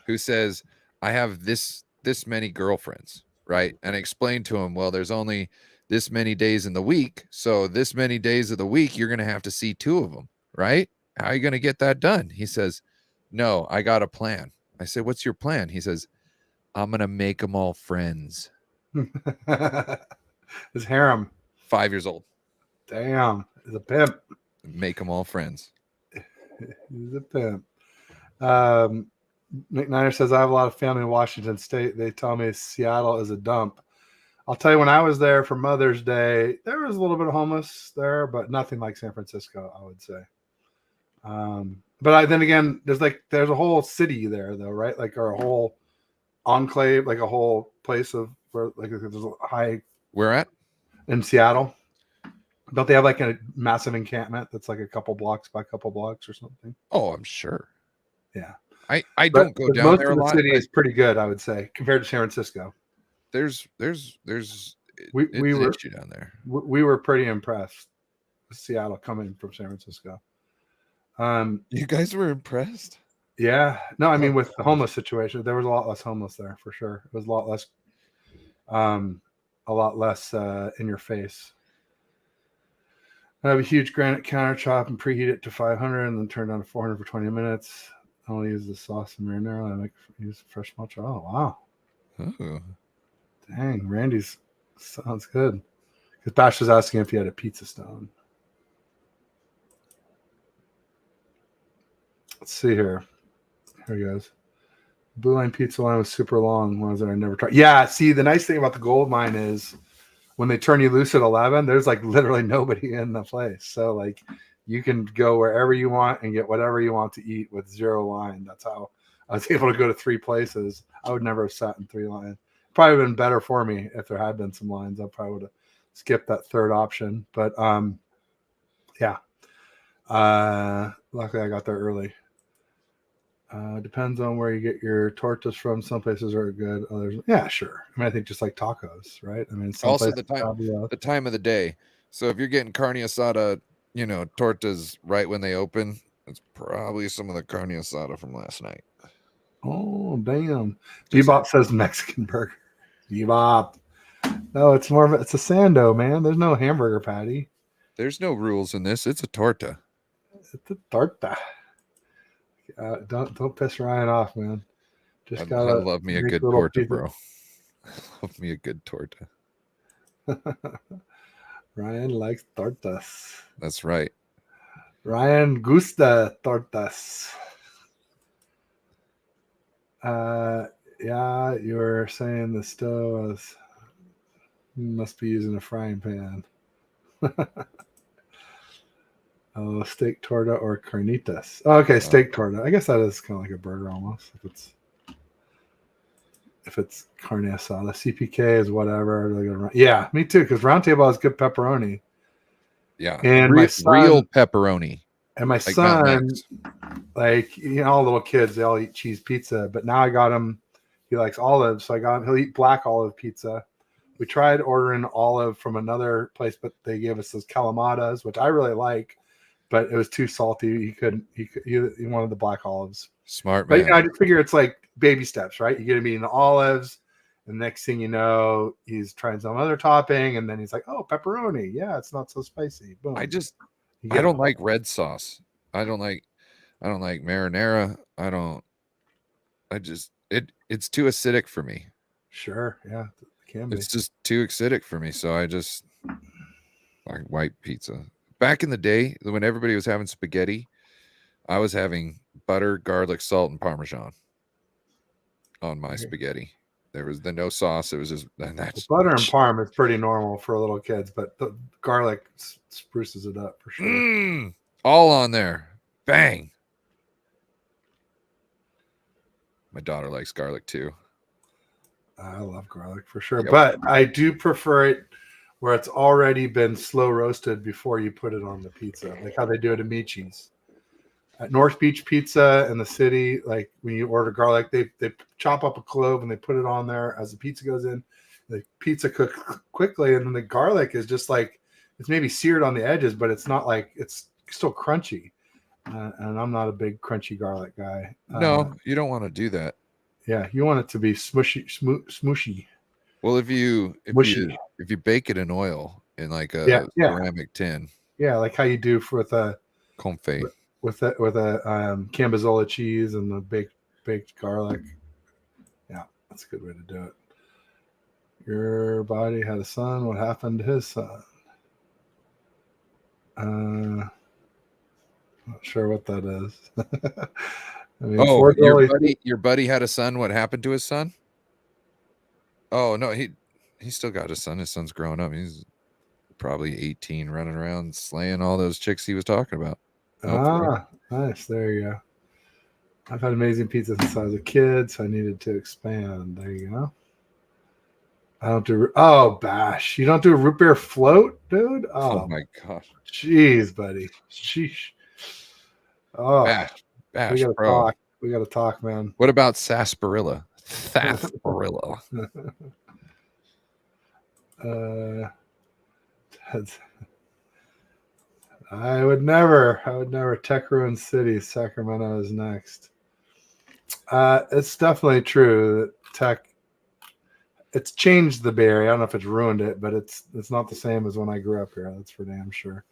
Speaker 2: who says, I have this many girlfriends, right? And I explained to him, well, there's only this many days in the week. So this many days of the week, you're going to have to see 2 of them, right? how are you going to get that done? He says, no, I got a plan. I said, what's your plan? He says, I'm going to make them all friends.
Speaker 1: His harem.
Speaker 2: 5 years old.
Speaker 1: Damn. He's a pimp.
Speaker 2: Make them all friends.
Speaker 1: He's a pimp. McNiner says, I have a lot of family in Washington State. They tell me Seattle is a dump. I'll tell you, when I was there for Mother's Day, there was a little bit of homeless there, but nothing like San Francisco, I would say. But then again, there's a whole city there, though, right? Like, or a whole enclave, like a whole place of where, like, there's a high.
Speaker 2: Where at?
Speaker 1: In Seattle. Don't they have like a massive encampment that's like a couple blocks by couple blocks or something?
Speaker 2: Oh, I'm sure.
Speaker 1: Yeah.
Speaker 2: I don't go down
Speaker 1: most
Speaker 2: there
Speaker 1: of
Speaker 2: a
Speaker 1: the
Speaker 2: lot.
Speaker 1: city is pretty good, I would say, compared to San Francisco.
Speaker 2: There's
Speaker 1: We were
Speaker 2: issue down there.
Speaker 1: We were pretty impressed with Seattle coming from San Francisco.
Speaker 2: You guys were impressed?
Speaker 1: Yeah. No, I mean, with the homeless situation, there was a lot less homeless there for sure. It was a lot less in your face. I have a huge granite counter chop and preheat it to 500 and then turn down to 400 for 20 minutes. I only use the sauce and marinara. I use fresh mozzarella. Oh, wow.
Speaker 2: Oh.
Speaker 1: Dang, Randy's sounds good. Because Bash was asking if he had a pizza stone. Let's see here. Here he goes. Blue Line pizza line was super long. Ones that I never tried. Yeah, see, the nice thing about the gold mine is when they turn you loose at 11, there's like literally nobody in the place. So like you can go wherever you want and get whatever you want to eat with 0 line. That's how I was able to go to 3 places. I would never have sat in 3 lines. Probably been better for me if there had been some lines. I probably would have skipped that third option. But yeah. Luckily I got there early. Depends on where you get your tortas from. Some places are good. Others, yeah, sure. I mean, I think just like tacos, right? I mean,
Speaker 2: Also the time of the day. So if you're getting carne asada, tortas right when they open, it's probably some of the carne asada from last night.
Speaker 1: Oh, damn. Bebop says Mexican burger. Bebop. No, it's more of it's a sando, man. There's no hamburger patty.
Speaker 2: There's no rules in this. It's a torta.
Speaker 1: It's a torta. Don't piss Ryan off, man.
Speaker 2: I love me a good torta, bro. Love me a good torta.
Speaker 1: Ryan likes tortas.
Speaker 2: That's right.
Speaker 1: Ryan gusta tortas. Yeah, you were saying the stove must be using a frying pan. Oh, steak torta or carnitas. Oh, okay, steak torta. I guess that is kind of like a burger almost. If it's carne asada, CPK is whatever. Yeah, me too. Because Round Table has good pepperoni.
Speaker 2: Yeah,
Speaker 1: and
Speaker 2: real pepperoni.
Speaker 1: And my son, like all little kids, they all eat cheese pizza. But now I got him. He likes olive, so I got him. He'll eat black olive pizza. We tried ordering olive from another place, but they gave us those calamatas, which I really like. But it was too salty. He couldn't. He wanted the black olives.
Speaker 2: Smart man.
Speaker 1: But I just figure it's like baby steps, right? You get him eating the olives, and next thing you know, he's trying some other topping, and then he's like, "Oh, pepperoni. Yeah, it's not so spicy." Boom.
Speaker 2: I don't like red sauce. I don't like marinara. It's too acidic for me.
Speaker 1: Sure. Yeah, it can be.
Speaker 2: It's just too acidic for me. So I just like white pizza. Back in the day, when everybody was having spaghetti, I was having butter, garlic, salt, and Parmesan on my spaghetti. There was no sauce. It was just that's
Speaker 1: butter and parm is pretty normal for little kids, but the garlic spruces it up for sure.
Speaker 2: All on there. Bang. My daughter likes garlic too.
Speaker 1: I love garlic for sure,
Speaker 2: Yep.
Speaker 1: but I do prefer it where it's already been slow roasted before you put it on the pizza, like how they do it at Michi's. At North Beach Pizza in the city, like when you order garlic, they chop up a clove and they put it on there as the pizza goes in. The pizza cooks quickly, and then the garlic is just like it's maybe seared on the edges, but it's not like it's still crunchy. And I'm not a big crunchy garlic guy.
Speaker 2: No, you don't want to do that.
Speaker 1: Yeah, you want it to be smooshy.
Speaker 2: Well, if you bake it in oil in like a ceramic tin.
Speaker 1: Yeah, like how you do with
Speaker 2: confit.
Speaker 1: with a Cambozola cheese and the baked garlic. Yeah, that's a good way to do it. Your body had a son. What happened to his son? Not sure what that is. I mean,
Speaker 2: Oh,
Speaker 1: Ford always,
Speaker 2: your buddy had a son. What happened to his son? Oh no, he still got his son. His son's growing up. He's probably 18, running around slaying all those chicks he was talking about. Hopefully.
Speaker 1: Nice. There you go. I've had amazing pizza since I was a kid, so I needed to expand. There you go. I don't do. Oh, Bash, you don't do a root beer float, dude?
Speaker 2: Oh my gosh.
Speaker 1: Jeez, buddy. Sheesh. Oh,
Speaker 2: Bash,
Speaker 1: we gotta
Speaker 2: bro.
Speaker 1: talk. We gotta talk, man.
Speaker 2: What about sarsaparilla? Sarsaparilla.
Speaker 1: I would never. Tech ruins cities. Sacramento is next. It's definitely true that tech. It's changed the Bay Area. I don't know if it's ruined it, but it's not the same as when I grew up here. That's for damn sure.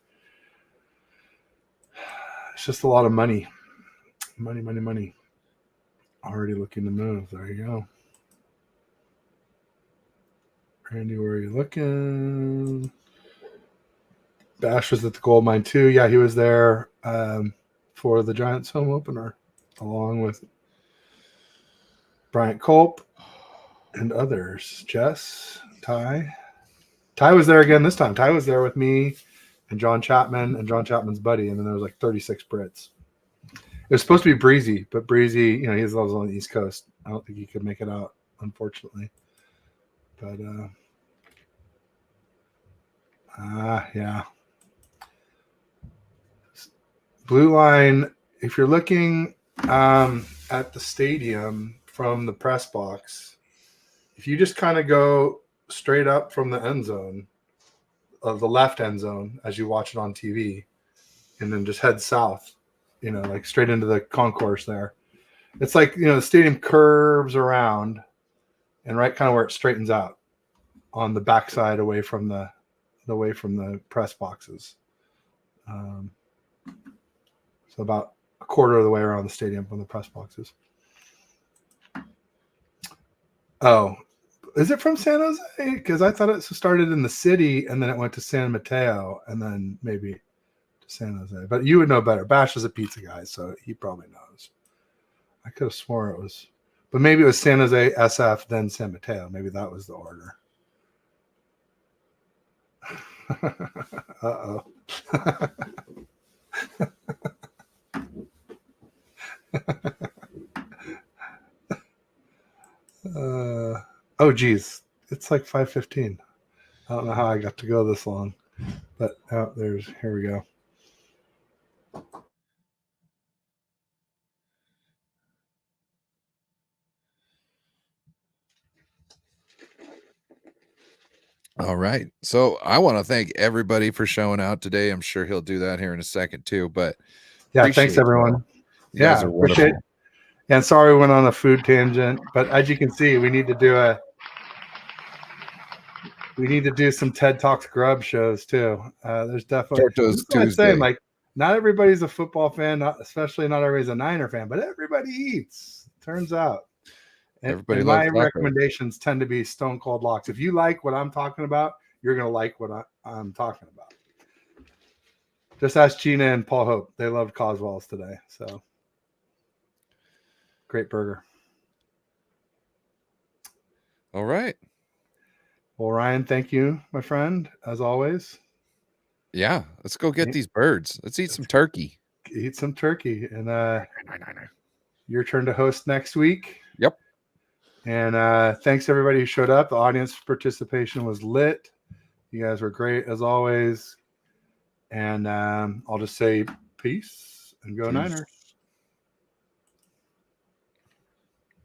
Speaker 1: It's just a lot of money. Money. Already looking to move. There you go. Randy, where are you looking? Bash was at the gold mine too. Yeah, he was there for the Giants home opener, along with Bryant Culp and others. Jess, Ty was there again this time. Ty was there with me and John Chapman and John Chapman's buddy, and then there was like 36 Brits. It was supposed to be Breezy, but Breezy, he lives on the East Coast. I don't think he could make it out, unfortunately. But yeah. Blue line, if you're looking at the stadium from the press box, if you just kind of go straight up from the end zone, of the left end zone as you watch it on TV, and then just head south, like straight into the concourse there. It's like, the stadium curves around and right kind of where it straightens out on the backside away from the press boxes. So about a quarter of the way around the stadium from the press boxes. Oh, is it from San Jose? Because I thought it started in the city and then it went to San Mateo and then maybe to San Jose. But you would know better. Bash is a pizza guy, so he probably knows. I could have swore it was, but maybe it was San Jose, SF, then San Mateo. Maybe that was the order. Uh-oh. Oh geez, it's like 5:15. I don't know how I got to go this long, but here we go.
Speaker 2: All right. So I want to thank everybody for showing out today. I'm sure he'll do that here in a second too. But
Speaker 1: yeah, thanks everyone.
Speaker 2: You guys are wonderful.
Speaker 1: Appreciate it. And sorry we went on a food tangent, but as you can see, we need to do some TED Talks grub shows too. There's definitely
Speaker 2: Tuesday.
Speaker 1: Like not everybody's a football fan, especially not everybody's a Niner fan, but everybody eats. Turns out. And my recommendations tend to be stone cold locks. If you like what I'm talking about, you're gonna like what I'm talking about. Just ask Gina and Paul Hope. They loved Coswell's today. So great burger.
Speaker 2: All right.
Speaker 1: Well, Ryan, thank you, my friend, as always.
Speaker 2: Yeah, let's go get these birds. Let's eat some turkey.
Speaker 1: Eat some turkey. And your turn to host next week.
Speaker 2: Yep.
Speaker 1: And thanks everybody who showed up. The audience participation was lit. You guys were great as always. And I'll just say peace and go Niners.